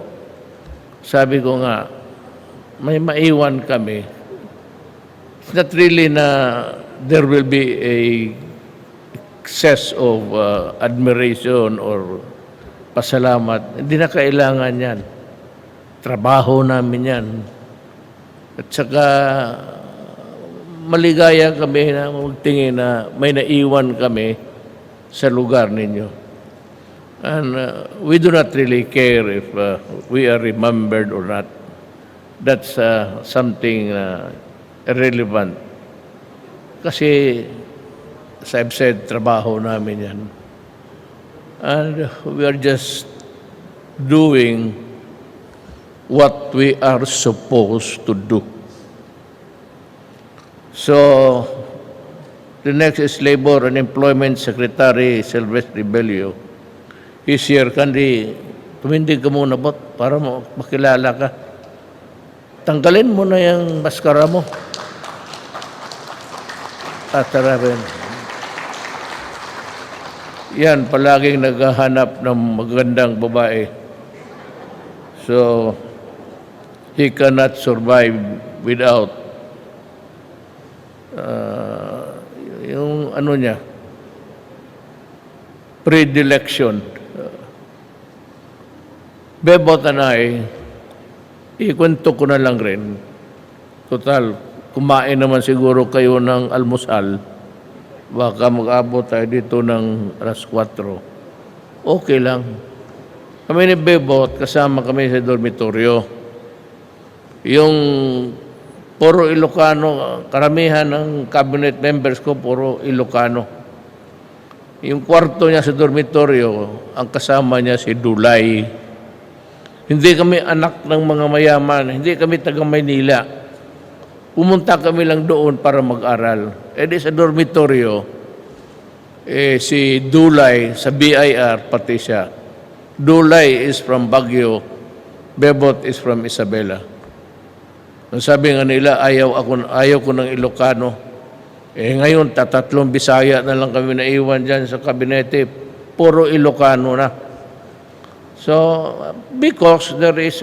sabi ko nga, may maiwan kami. It's not really na there will be a excess of admiration or pasalamat. Hindi na kailangan yan. Trabaho namin yan. At saka maligaya kami na magtingin na may naiwan kami sa lugar ninyo. And we do not really care if we are remembered or not. That's something irrelevant. Kasi, as I've said, trabaho namin yan. And we are just doing what we are supposed to do. So, the next is Labor and Employment Secretary Silvestre Bello. He's here. Kandi, tumindig ka muna bot para makilala ka. Tanggalin mo na yung maskara mo. Tatarapin. Yan, palaging naghahanap ng magandang babae. So, he cannot survive without yung ano niya, predilection. Bebot and I, ikwento ko na lang rin. Total, kumain naman siguro kayo ng almusal. Baka mag-abot tayo dito ng alas 4. Okay lang. Kami ni Bebot, kasama kami sa dormitoryo. Yung puro Ilocano, karamihan ng cabinet members ko, puro Ilocano. Yung kwarto niya sa dormitoryo, ang kasama niya si Dulay. Hindi kami anak ng mga mayaman, hindi kami taga Maynila. Pumunta kami lang doon para mag-aral. Di sa dormitoryo, si Dulay sa BIR, pati siya. Dulay is from Baguio, Bebot is from Isabela. Ang sabi nga nila, ayaw ko ng Ilocano. Ngayon, tatlong Bisaya na lang kami naiwan dyan sa kabinete. Puro Ilocano na. So, because there is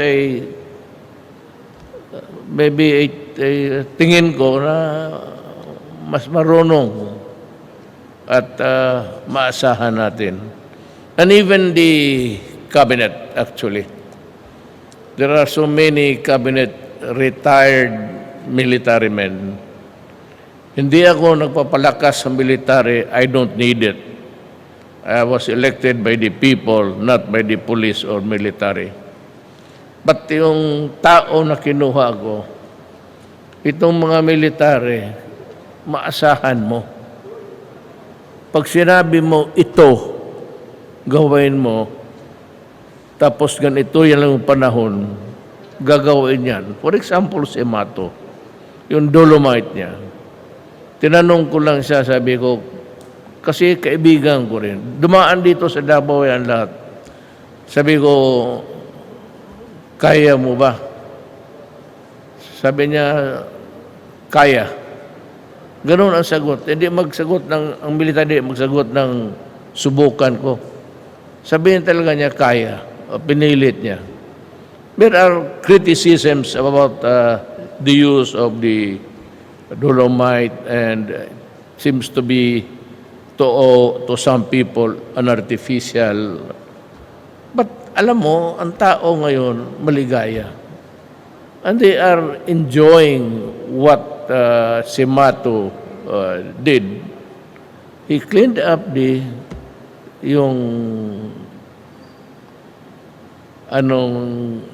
maybe a tingin ko na mas marunong at maasahan natin. And even the cabinet, actually. There are so many cabinet retired military men. Hindi ako nagpapalakas sa military. I don't need it. I was elected by the people, not by the police or military. But yung tao na kinuha ko, itong mga military, maasahan mo. Pag sinabi mo, ito, gawin mo, tapos ganito yan lang yung panahon, gagawin yan. For example, si Mato, yung dolomite niya. Tinanong ko lang siya, sabi ko, kasi kaibigan ko rin. Dumaan dito sa Davao yan lahat. Sabi ko, kaya mo ba? Sabi niya, kaya. Ganun ang sagot. Hindi magsagot ang military, magsagot ng subukan ko. Sabihin talaga niya, kaya. Pinilit niya. There are criticisms about the use of the dolomite and seems to be to some people an artificial. But alam mo, ang tao ngayon maligaya. And they are enjoying what si Mato did. He cleaned up yung I don't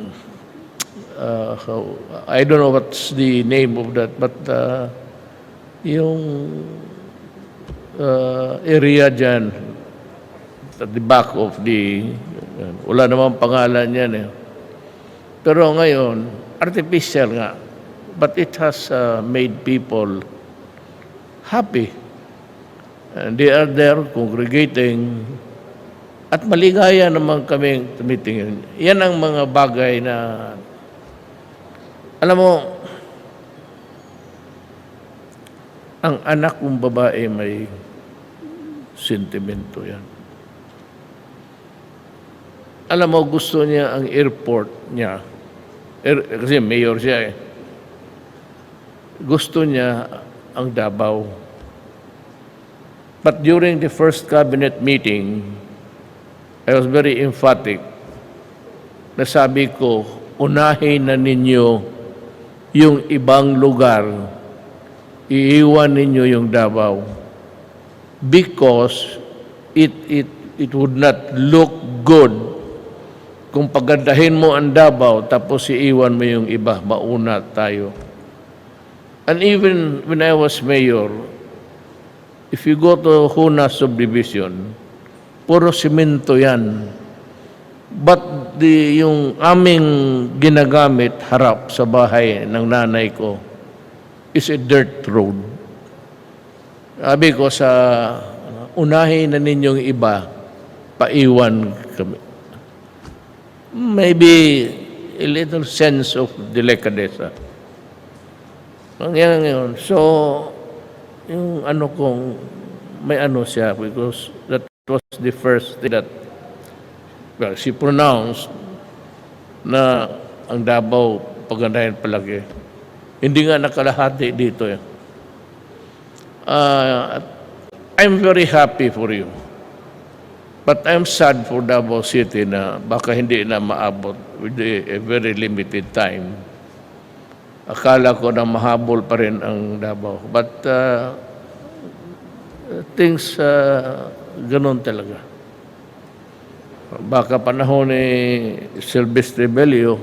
know what's the name of that, but yung area dyan at the back of the Yan. Wala namang pangalan yan eh. Pero ngayon, artificial nga. But it has made people happy. And they are there congregating. At maligaya naman kaming tumitingin. Yan ang mga bagay na, alam mo, ang anak kong babae may sentimento yan. Alam mo, gusto niya ang airport niya. Kasi mayor siya eh. Gusto niya ang Davao. But during the first cabinet meeting, I was very emphatic. Nasabi ko, unahin na ninyo yung ibang lugar. Iiwan ninyo yung Davao. Because it would not look good kung pagandahin mo ang Davao tapos iiwan mo yung iba, mauna tayo. And even when I was mayor, if you go to Huna subdivision, puro simento yan. But yung aming ginagamit harap sa bahay ng nanay ko is a dirt road. Sabi ko sa unahin na ninyong iba, paiwan kami. Maybe a little sense of delicadeza. Yan ngayon. So, yung ano kong, may ano siya because that was the first thing that, well, she pronounced na ang Davao pagandahin palagi. Hindi nga nakalahati dito. I'm very happy for you. But I'm sad for Davao City na baka hindi na maabot with a very limited time. Akala ko na mahabol pa rin ang Davao. But things ganun talaga. Baka panahon ni Silvestre Bello,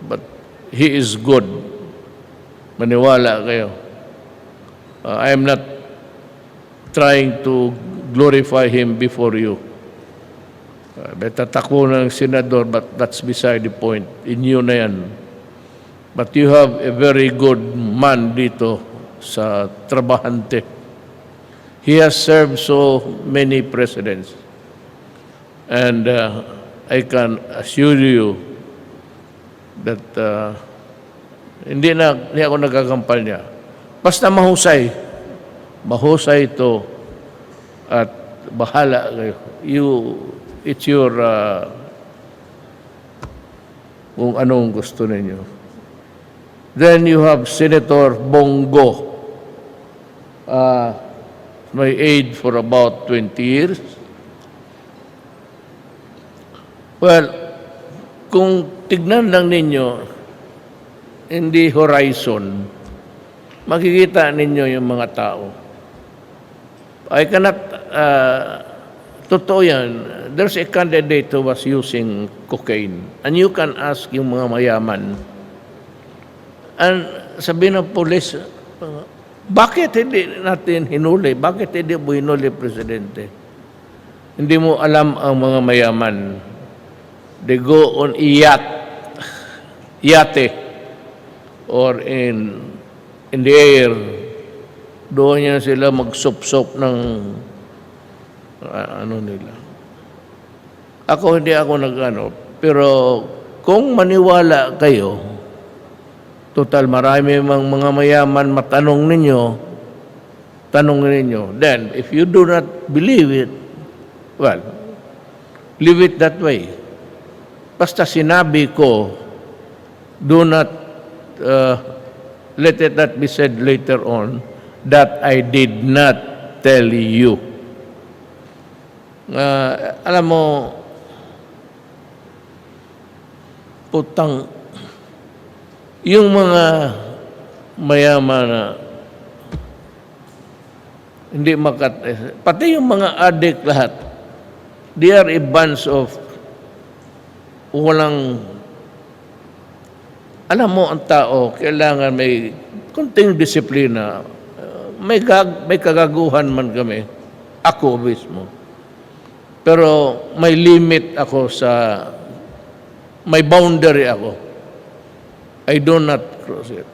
but he is good. Maniwala kayo. I am not trying to glorify him before you. Tatakbo ng senador, but that's beside the point. Inyo na yan. But you have a very good man dito sa trabahante. He has served so many presidents. And I can assure you that hindi ako nagkakampanya. Basta mahusay. Mahusay ito at bahala kayo. It's your kung anong gusto ninyo. Then you have Senator Bongo. My aide for about 20 years. Well, kung tignan lang ninyo, hindi horizon, makikita ninyo yung mga tao. I cannot, totoo yan, there's a candidate who was using cocaine. And you can ask yung mga mayaman. And sabi ng police, bakit hindi natin hinuli? Bakit hindi mo hinuli, Presidente? Hindi mo alam ang mga mayaman. They go on yate, or in the air. Doon niya sila magsup-sup ng ano nila. Ako hindi ako nag-ano, pero kung maniwala kayo, total marami mga mayaman tanong ninyo. Then, if you do not believe it, well, leave it that way. Basta sinabi ko, do not, let it not be said later on that I did not tell you. Alam mo, putang, yung mga mayaman na hindi pati yung mga addict lahat, they are a bunch of walang, alam mo, ang tao, kailangan may kunting disiplina. May kagaguhan man kami. Ako mismo. Pero may limit ako may boundary ako. I do not cross it.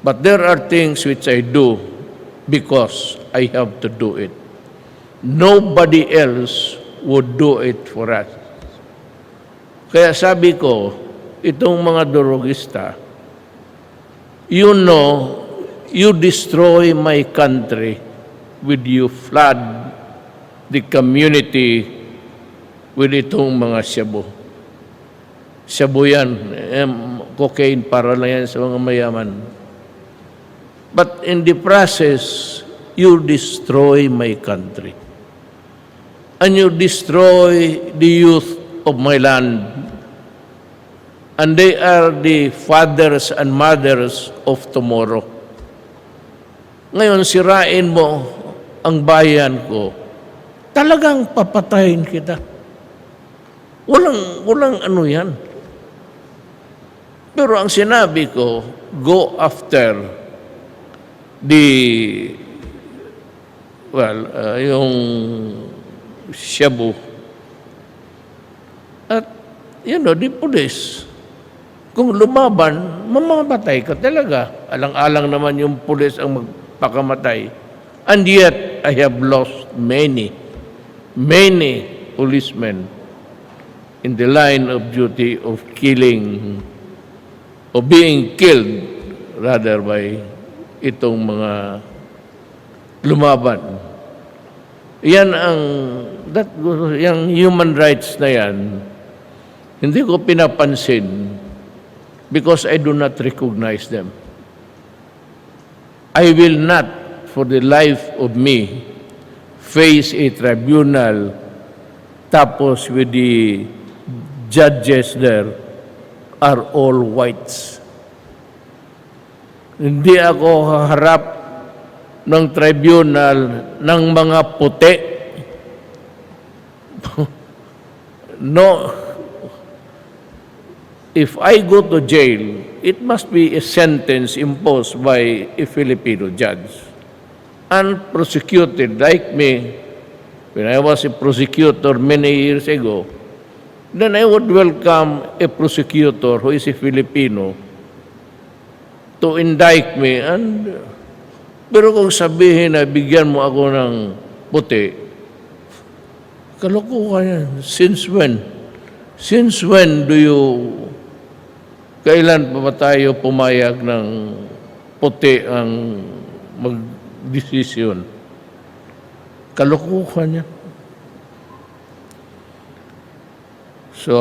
But there are things which I do because I have to do it. Nobody else would do it for us. Kaya sabi ko, itong mga durugista, you know, you destroy my country with you flood the community with itong mga shabu. Shabu yan, cocaine para lang yan sa mga mayaman. But in the process, you destroy my country. And you destroy the youth of my land. And they are the fathers and mothers of tomorrow. Ngayon, sirain mo ang bayan ko, talagang papatayin kita. Walang ano yan. Pero ang sinabi ko, go after yung shabu. At, the police. Kung lumaban, mamamatay ka talaga. Alang-alang naman yung pulis ang magpakamatay. And yet, I have lost many policemen in the line of duty of killing, of being killed, rather, by itong mga lumaban. Yung human rights na yan, hindi ko pinapansin because I do not recognize them. I will not, for the life of me, face a tribunal tapos with the judges there are all whites. Hindi ako haharap ng tribunal ng mga puti. No. If I go to jail, it must be a sentence imposed by a Filipino judge. Unprosecuted, like me, when I was a prosecutor many years ago, then I would welcome a prosecutor who is a Filipino to indict me. Pero kung sabihin na bigyan mo ako ng puti, kalokohan yan. Since when? Since when kailan pa ba tayo pumayag ng puti ang mag-desisyon? Kalokohan yan. So,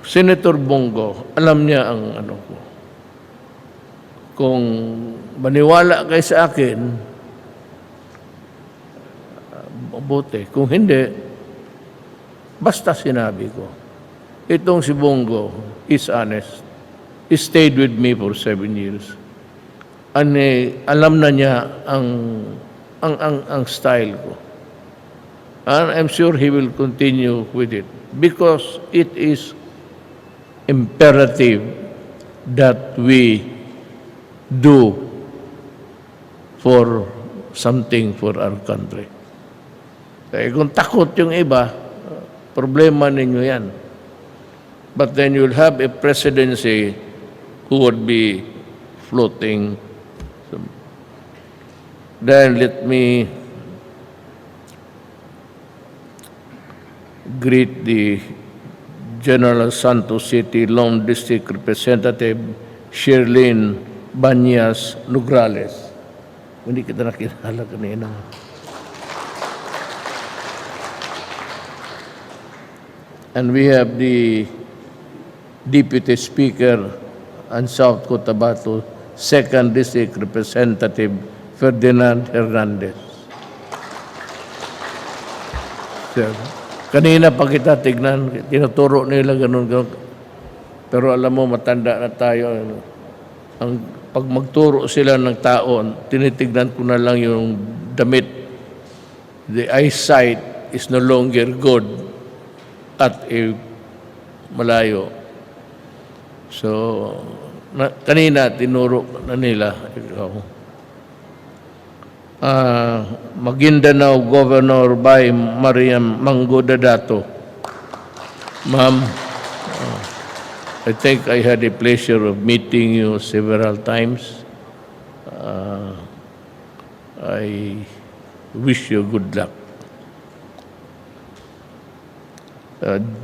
Senator Bongo, alam niya ang ano ko. Kung maniwala kayo sa akin, mabuti. Kung hindi, basta sinabi ko. Itong si Bongo is honest. He stayed with me for 7 years. And alam na niya ang style ko. And I'm sure he will continue with it because it is imperative that we do for something for our country. Kaya kung takot yung iba, problema ninyo yan. But then you'll have a presidency who would be floating. Then let me greet the General Santos City Lone District Representative Sherlyn Banyas Nograles. Hindi kita nakilala kanina. And we have the Deputy Speaker and South Cotabato 2nd District Representative Ferdinand Hernandez. Sir, kanina pa kita tignan, tinuturo nila ganun. Pero alam mo, matanda na tayo. Pag magturo sila ng tao, tinitignan ko na lang yung damit. The eyesight is no longer good at malayo. So, kanina tinuro na nila ikaw. Maguindanao Governor by Mariam Mangudadato. Ma'am, I think I had the pleasure of meeting you several times. I wish you good luck.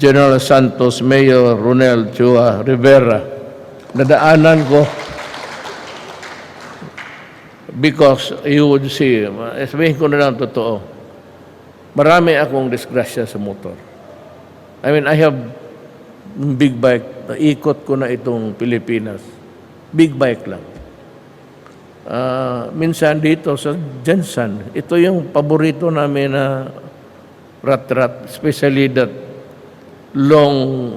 General Santos, Mayor Ronel Chua Rivera, nadaanan ko because you would see, sabihin ko na lang totoo, marami akong disgrasya sa motor. I mean, I have big bike, naikot ko na itong Pilipinas. Big bike lang. Minsan dito sa GENSAN, ito yung paborito namin na rat-rat, especially that long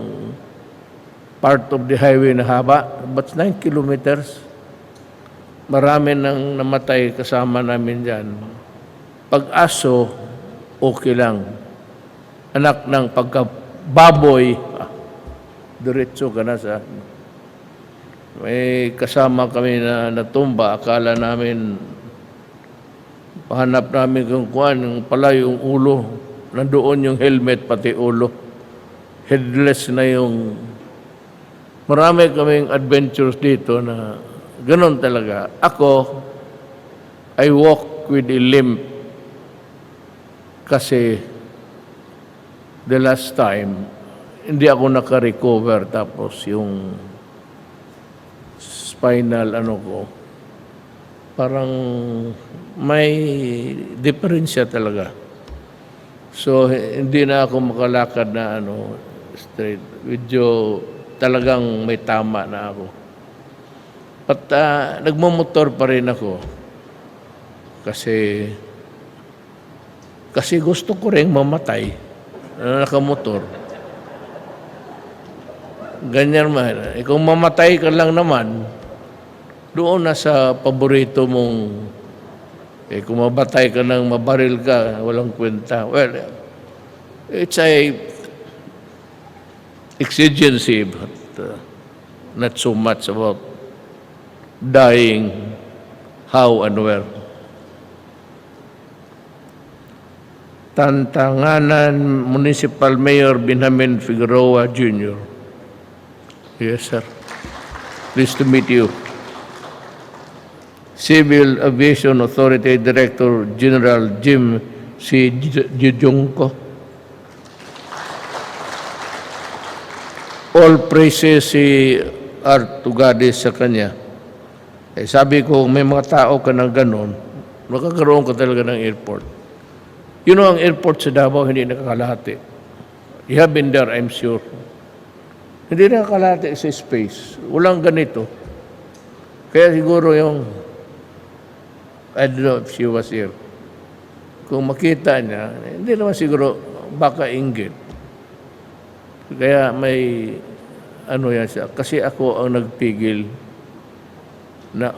part of the highway na haba, but 9 kilometers. Marami nang namatay kasama namin dyan. Pag-aso, okay lang. Anak ng pagkababoy, diretso ka na sa... May kasama kami na natumba, akala namin, pahanap namin kung kuhan, yung pala yung ulo, nandoon yung helmet, pati ulo. Headless na yung... Marami kaming adventures dito na ganon talaga. Ako, I walk with a limp kasi the last time, hindi ako naka-recover tapos yung spinal ko, parang may diferensya talaga. So, hindi na ako makalakad na straight. Medyo talagang may tama na ako. At nagmamotor pa rin ako. Kasi gusto ko rin mamatay na nakamotor. Ganyan man. Kung mamatay ka lang naman, doon na sa paborito mong, kung mabatay ka nang mabaril ka, walang kwenta. Well, it's a exigency, but not so much about dying how and where. Tantanganan Municipal Mayor Benjamin Figueroa Jr. Yes, sir. Pleased to meet you. Civil Aviation Authority Director General Jim C. Jujungko. All praises si Art Tugadi sa kanya. Sabi ko, may mga tao ka na gano'n, makakaroon ka talaga ng airport. You know, ang airport sa Davao, hindi nakakalahati. You have been there, I'm sure. Hindi nakakalahati sa space. Walang ganito. Kaya siguro yung, I don't know if she was here. Kung makita niya, hindi naman siguro baka inggit. Kaya may, yan siya. Kasi ako ang nagpigil na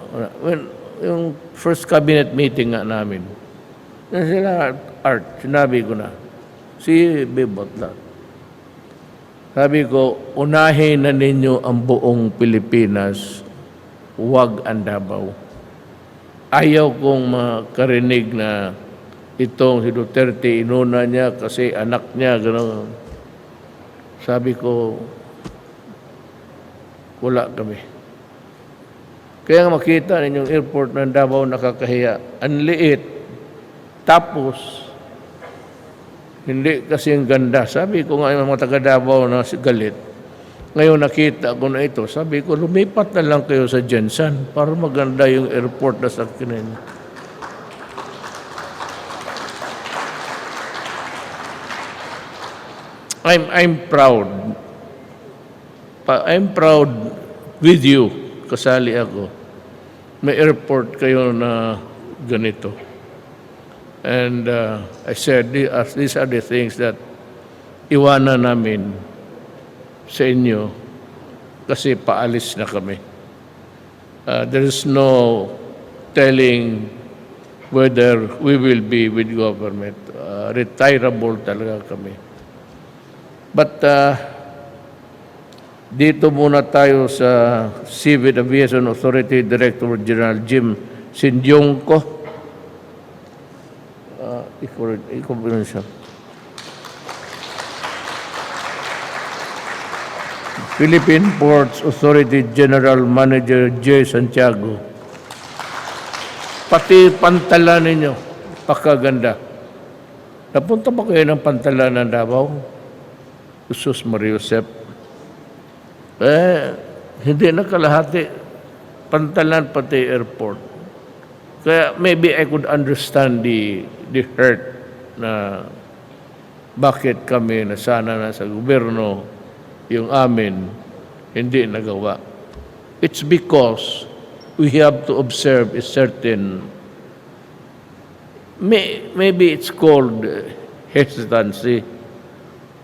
yung first cabinet meeting nga namin. Sila, Art, sinabi ko na, si Bebot na. Sabi ko, unahin na ninyo ang buong Pilipinas, huwag ang Davao. Ayaw kong makarinig na itong si Duterte, inuna niya kasi anak niya, gano'n. Sabi ko, wala kami. Kaya makita ninyong airport ng Davao nakakahiya. Ang liit. Tapos, hindi kasi ang ganda. Sabi ko nga yung mga taga Davao na galit. Ngayon nakita ko na ito. Sabi ko, lumipat na lang kayo sa GENSAN para maganda yung airport na sakyanan. I'm proud. I'm proud with you. Kasali ako. May airport kayo na ganito. And I said, these are the things that iwanan namin sa inyo kasi paalis na kami. There is no telling whether we will be with government. Retirable talaga kami. But dito muna tayo sa Civil Aviation Authority Director General Jim Sinjongko. i-confirm siya. Philippine Ports Authority General Manager J. Santiago. Pati pantalan ninyo, pakaganda. Napunta ba kayo ng pantalan ng Davao? Jesus Mariusep. Hindi na kalahati. Pantalan pati airport. Kaya maybe I could understand the hurt na bakit kami na sana nasa gobyerno yung amin hindi nagawa. It's because we have to observe a certain, maybe it's called hesitancy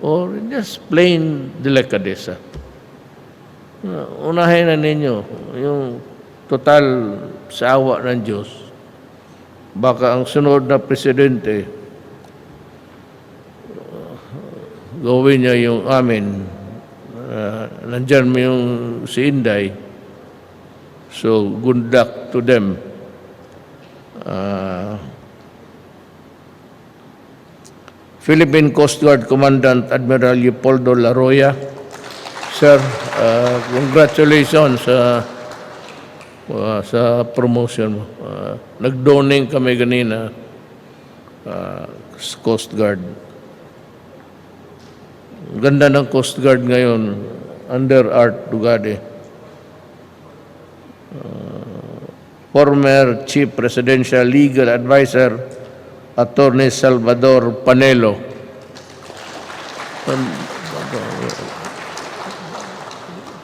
or just plain delicadeza. Unahin na ninyo yung total sa awa ng Diyos. Baka ang sunod na presidente gawin niya yung amin. Nandyan mo yung si Inday. So, good luck to them. Philippine Coast Guard Commandant Admiral Leopoldo Laroya. Sir, congratulations sa promotion mo. Nag-donate kami kanina sa Coast Guard. Ganda ng Coast Guard ngayon under Art Dugade. Former Chief Presidential Legal Advisor Attorney Salvador Panelo.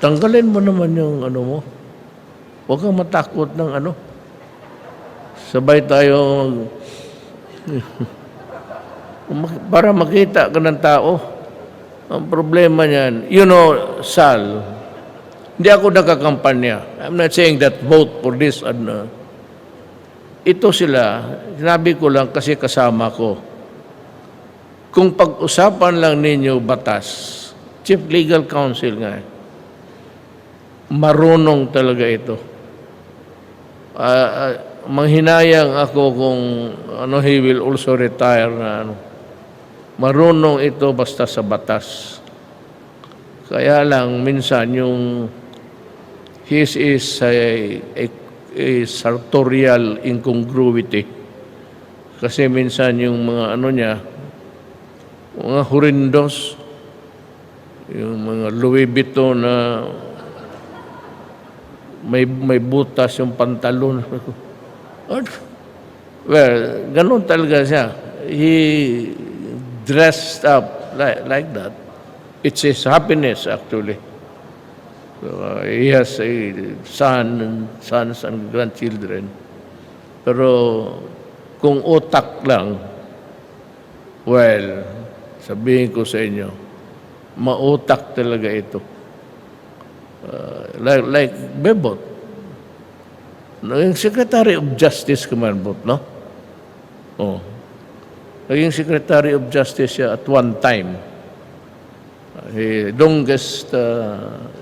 Tanggalin mo naman yung ano mo. Huwag kang matakot ng ano. Sabay tayo para makita ka ng tao. Ang problema niyan, you know, Sal, hindi ako nakakampanya. I'm not saying that vote for this. Ito sila, sinabi ko lang kasi kasama ko. Kung pag-usapan lang ninyo batas, Chief Legal Counsel nga, marunong talaga ito. Manghinayang ako kung he will also retire na marunong ito basta sa batas. Kaya lang, minsan yung his is a sartorial incongruity. Kasi minsan yung mga niya, mga hurindos, yung mga Louis Vuitton na may butas yung pantalon. Well, ganun talaga siya. He dressed up like that. It's his happiness, actually. So, he has a sons and grandchildren. Pero kung utak lang, well, sabihin ko sa inyo, mautak talaga ito. Like Bebot. Yung Secretary of Justice Bot, no? Oh. Naging Secretary of Justice siya at one time. Longest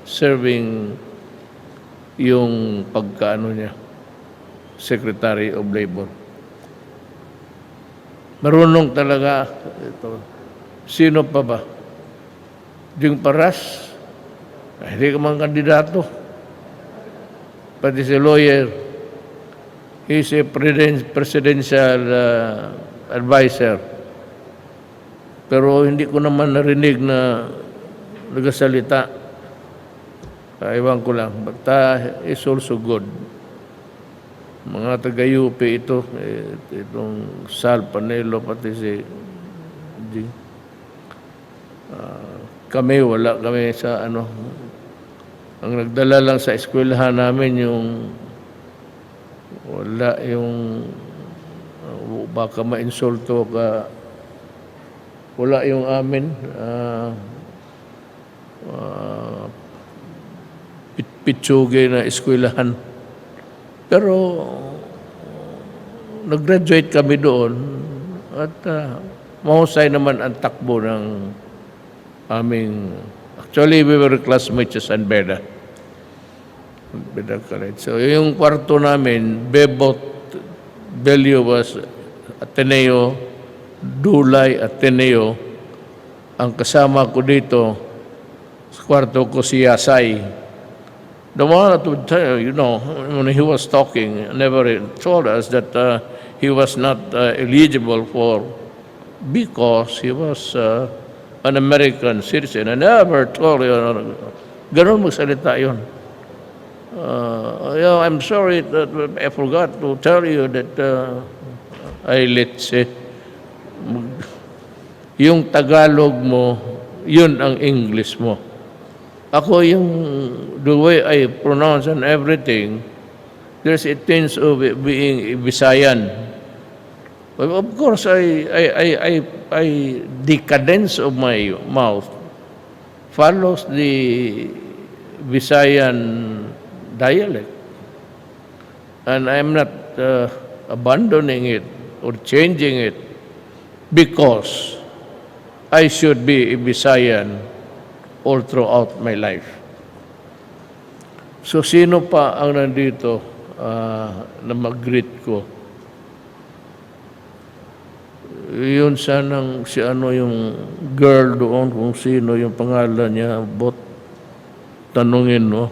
serving yung pagkaano niya, Secretary of Labor. Marunong talaga ito. Sino pa ba? Yung Paras, hindi ka man kandidato. Pati si lawyer, he's a presidential advisor. Pero hindi ko naman narinig na nagasalita. Ewan ko lang. But is also good. Mga taga-UP ito, itong Sal Panelo, pati si kami, wala kami sa ano. Ang nagdala lang sa eskwelahan namin yung wala yung baka ma-insulto ka, wala yung amin pitsuge na eskwelahan. Pero nag-graduate kami doon at mahusay naman ang takbo ng aming, actually we were classmates sa San Beda. So yung kwarto namin, Bebot Belio was Ateneo, Dulay Ateneo. Ang kasama ko dito, sa kwarto ko si Yasay. The one that would tell you know, when he was talking, never told us that he was not eligible because he was an American citizen. I never told you, ganun magsalita yun. I'm sorry that I forgot to tell you that let's say, yung Tagalog mo, yun ang English mo. Ako yung, the way I pronounce and everything, there's a tinge of it being Visayan. But of course, the cadence of my mouth follows the Visayan dialect. And I'm not abandoning it or changing it because I should be a Visayan all throughout my life. So sino pa ang nandito na mag-greet ko? Yun sanang si ano yung girl doon, kung sino yung pangalan niya, tanungin mo.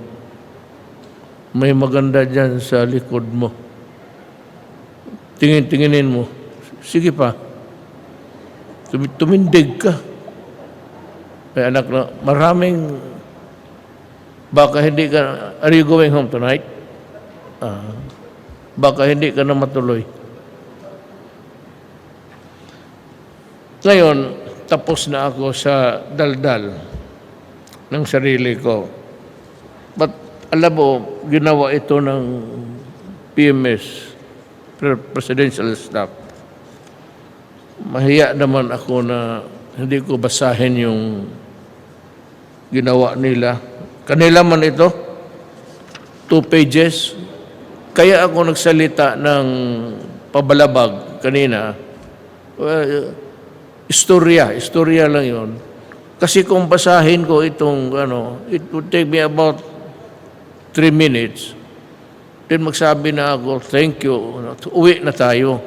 May maganda dyan sa likod mo. Tinginin mo. Sige pa. Tumindig ka. Ay anak na, maraming, baka hindi ka, are you going home tonight? Baka hindi ka na matuloy. Ngayon, tapos na ako sa daldal ng sarili ko. But alam mo, ginawa ito ng PMS, Presidential Staff. Mahiya naman ako na hindi ko basahin yung ginawa nila. Kanila man ito, 2 pages. Kaya ako nagsalita ng pabalabag kanina. Istorya lang yon. Kasi kung basahin ko itong, it would take me about 3 minutes. Then magsabi na ako, thank you, uwi na tayo.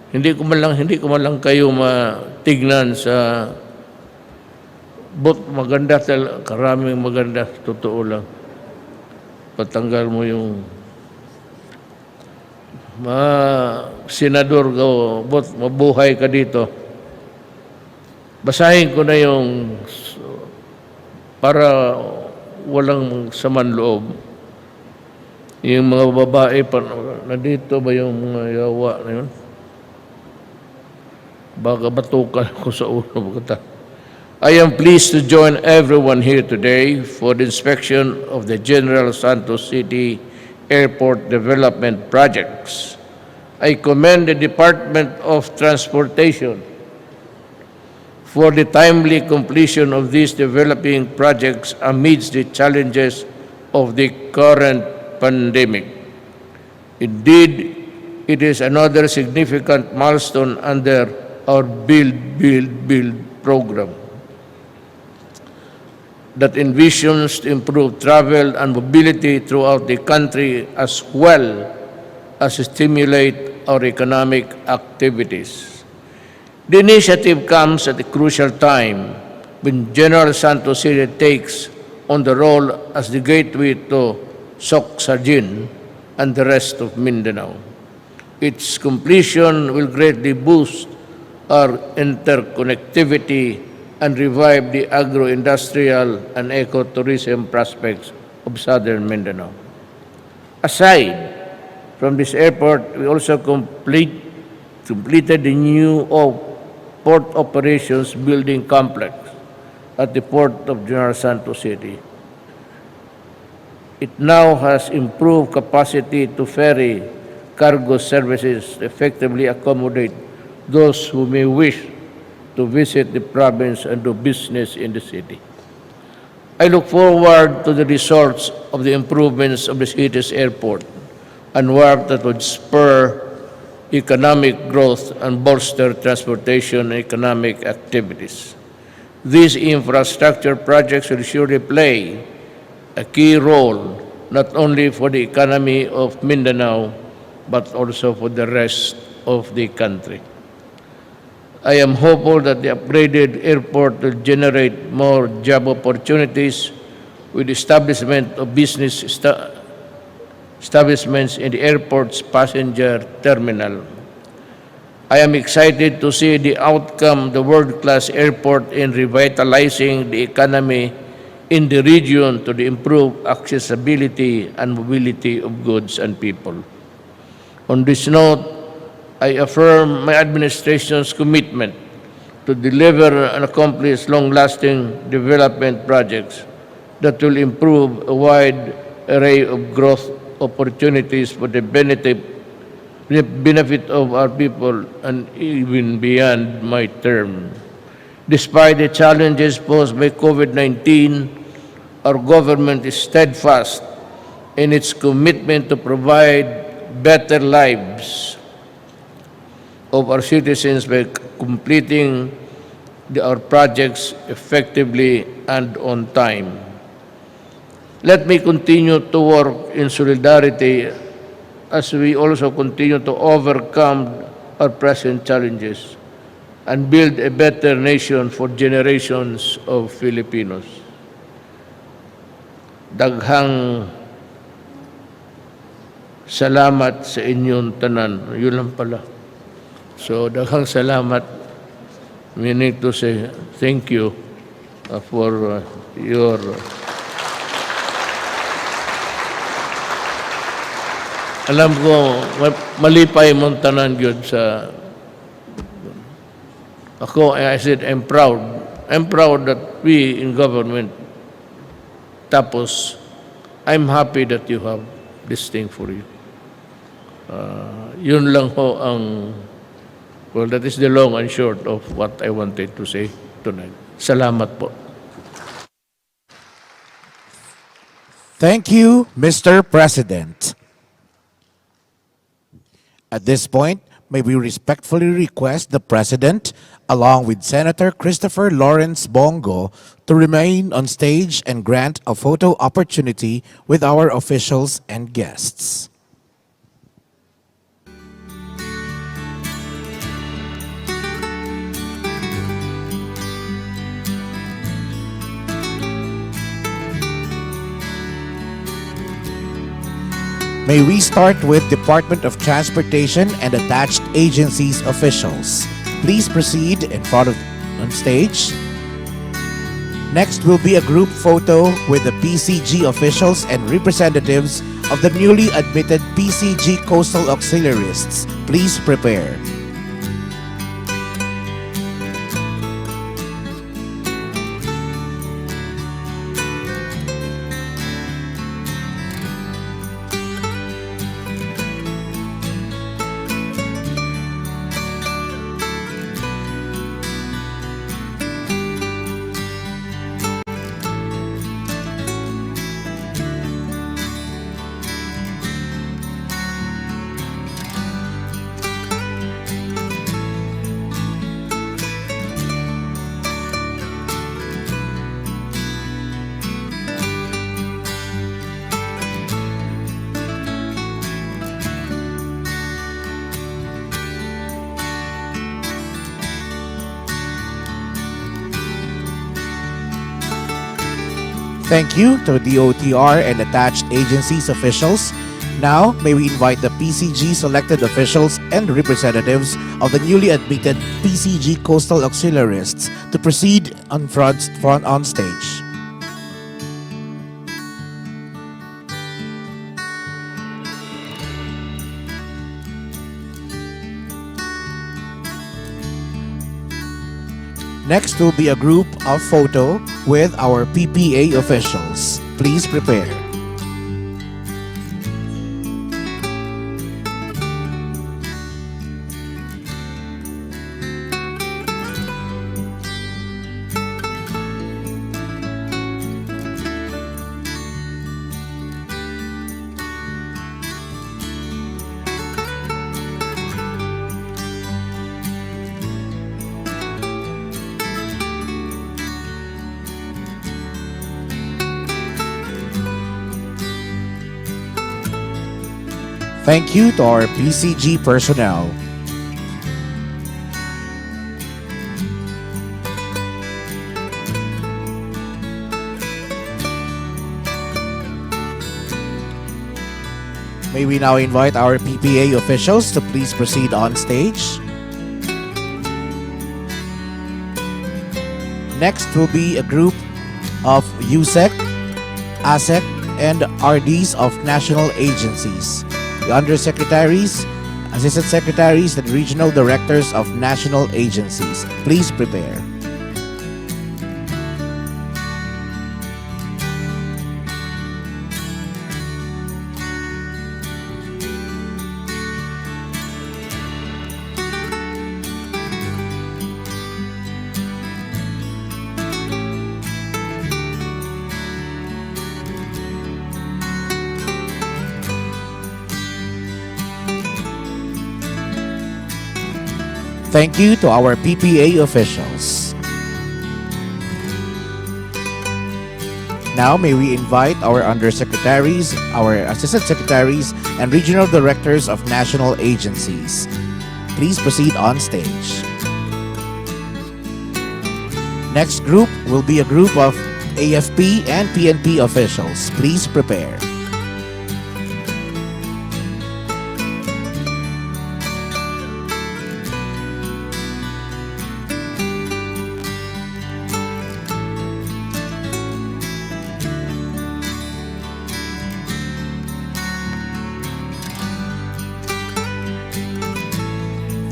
Hindi ko man lang kayo matignan sa maganda karaming maganda, totoo lang. Patanggal mo yung senador ko, mabuhay ka dito. Basahin ko na yung para walang saman loob. Yung mga babae na dito ba yung mga yawa na yun? Baka batukan ko sa ulo. I am pleased to join everyone here today for the inspection of the General Santos City Airport Development Projects. I commend the Department of Transportation for the timely completion of these developing projects amidst the challenges of the current pandemic. Indeed, it is another significant milestone under our Build program that envisions to improve travel and mobility throughout the country as well as stimulate our economic activities. The initiative comes at a crucial time when General Santos City takes on the role as the gateway to Socsargin and the rest of Mindanao. Its completion will greatly boost our interconnectivity and revive the agro-industrial and ecotourism prospects of southern Mindanao. Aside from this airport, we also completed the new port operations building complex at the Port of General Santos City. It now has improved capacity to ferry cargo services to effectively accommodate those who may wish to visit the province and do business in the city. I look forward to the results of the improvements of the city's airport and work that would spur economic growth and bolster transportation and economic activities. These infrastructure projects will surely play a key role not only for the economy of Mindanao but also for the rest of the country. I am hopeful that the upgraded airport will generate more job opportunities with establishment of business establishments in the airport's passenger terminal. I am excited to see the outcome of the world-class airport in revitalizing the economy in the region to the improved accessibility and mobility of goods and people. On this note, I affirm my administration's commitment to deliver and accomplish long-lasting development projects that will improve a wide array of growth opportunities for the benefit of our people and even beyond my term. Despite the challenges posed by COVID-19, our government is steadfast in its commitment to provide better lives of our citizens by completing our projects effectively and on time. Let me continue to work in solidarity as we also continue to overcome our present challenges and build a better nation for generations of Filipinos. Daghang salamat sa inyong tanan. Yun lang pala. So, daghang salamat. Meaning to say thank you for your alam ko, malipay mong tanan yun sa ako, I said, I'm proud. I'm proud that we in government, tapos, I'm happy that you have this thing for you. Yun lang ho ang, well, that is the long and short of what I wanted to say tonight. Salamat po. Thank you, Mr. President. At this point, may we respectfully request the President, along with Senator Christopher Lawrence Bongo, to remain on stage and grant a photo opportunity with our officials and guests. May we start with Department of Transportation and attached agencies officials. Please proceed in front of on stage. Next will be a group photo with the PCG officials and representatives of the newly admitted PCG Coastal Auxiliarists. Please prepare. Thank you to the OTR and attached agencies officials. Now, may we invite the PCG selected officials and representatives of the newly admitted PCG Coastal Auxiliarists to proceed on front on stage. Next will be a group of photo with our PPA officials. Please prepare. Thank you to our PCG personnel. May we now invite our PPA officials to please proceed on stage. Next will be a group of USEC, ASEC, and RDs of national agencies, the undersecretaries, assistant secretaries, and regional directors of national agencies. Please prepare. Thank you to our PPA officials. Now may we invite our undersecretaries, our assistant secretaries, and regional directors of national agencies. Please proceed on stage. Next group will be a group of AFP and PNP officials. Please prepare.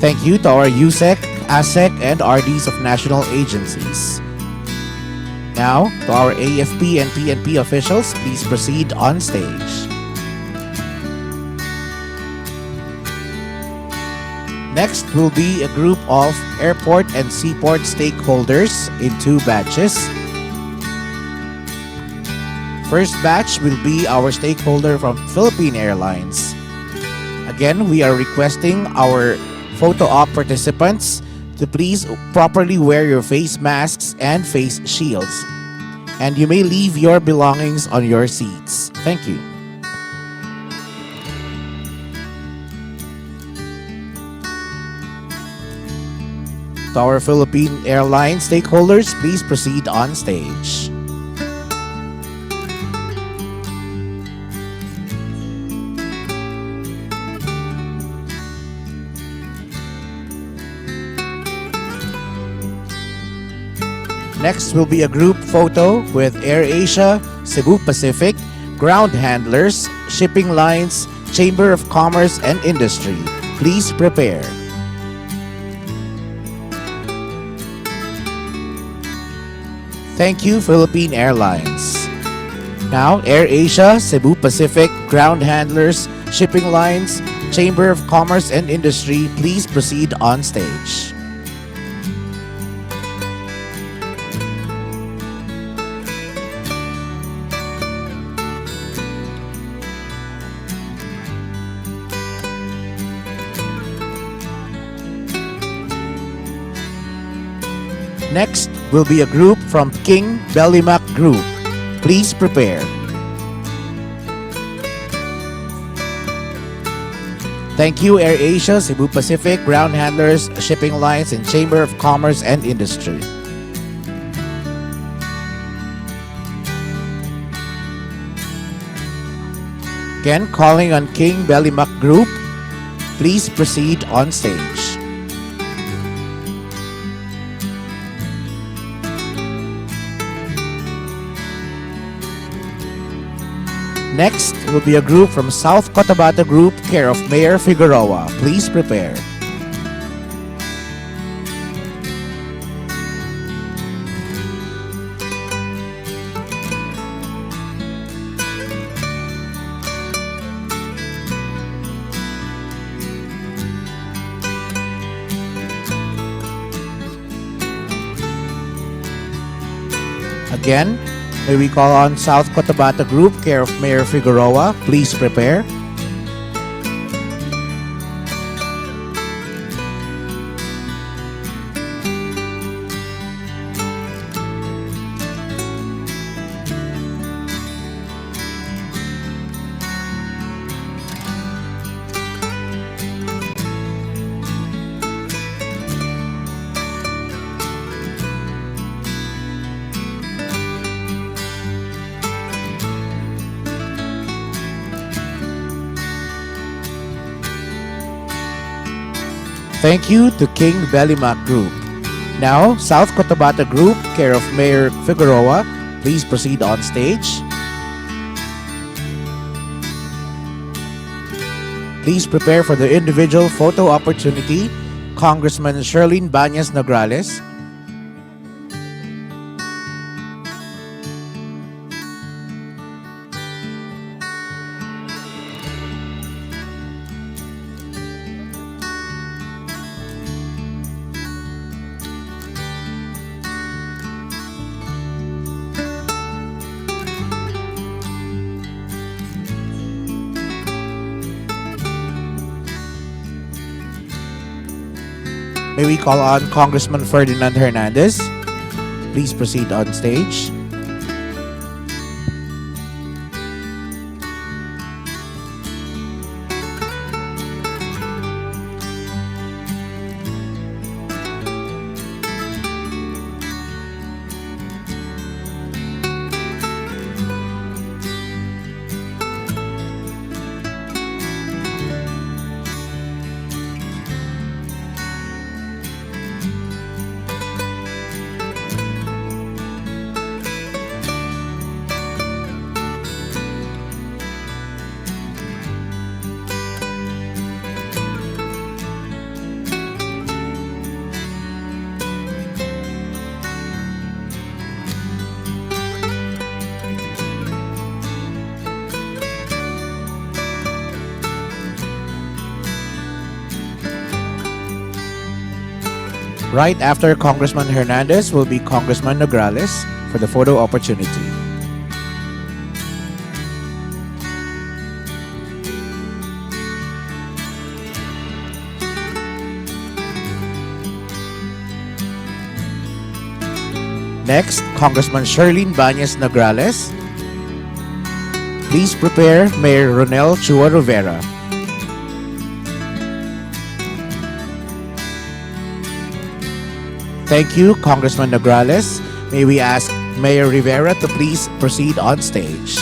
Thank you to our USEC, ASEC, and RDs of national agencies. Now, to our AFP and PNP officials, please proceed on stage. Next will be a group of airport and seaport stakeholders in 2 batches. First batch will be our stakeholder from Philippine Airlines. Again, we are requesting our photo op participants to please properly wear your face masks and face shields. And you may leave your belongings on your seats. Thank you. To our Philippine Airlines stakeholders, please proceed on stage. Next will be a group photo with AirAsia, Cebu Pacific, ground handlers, shipping lines, Chamber of Commerce and Industry. Please prepare. Thank you, Philippine Airlines. Now, AirAsia, Cebu Pacific, ground handlers, shipping lines, Chamber of Commerce and Industry, please proceed on stage. Next will be a group from King Bellimac Group. Please prepare. Thank you, AirAsia, Cebu Pacific, ground handlers, shipping lines, and Chamber of Commerce and Industry. Again, calling on King Bellimac Group. Please proceed on stage. Next will be a group from South Cotabato Group, care of Mayor Figueroa. Please prepare. Again, may we call on South Cotabato Group, care of Mayor Figueroa. Please prepare. Thank you to King Bellimac Group. Now, South Cotabato Group, care of Mayor Figueroa, please proceed on stage. Please prepare for the individual photo opportunity. Congressman Sherlyn Banyas Nograles. May we call on Congressman Ferdinand Hernandez? Please proceed on stage. Right after Congressman Hernandez will be Congressman Nograles for the photo opportunity. Next, Congressman Sherlyn Banyas Nograles. Please prepare Mayor Ronel Chua Rivera. Thank you, Congressman Nograles. May we ask Mayor Rivera to please proceed on stage.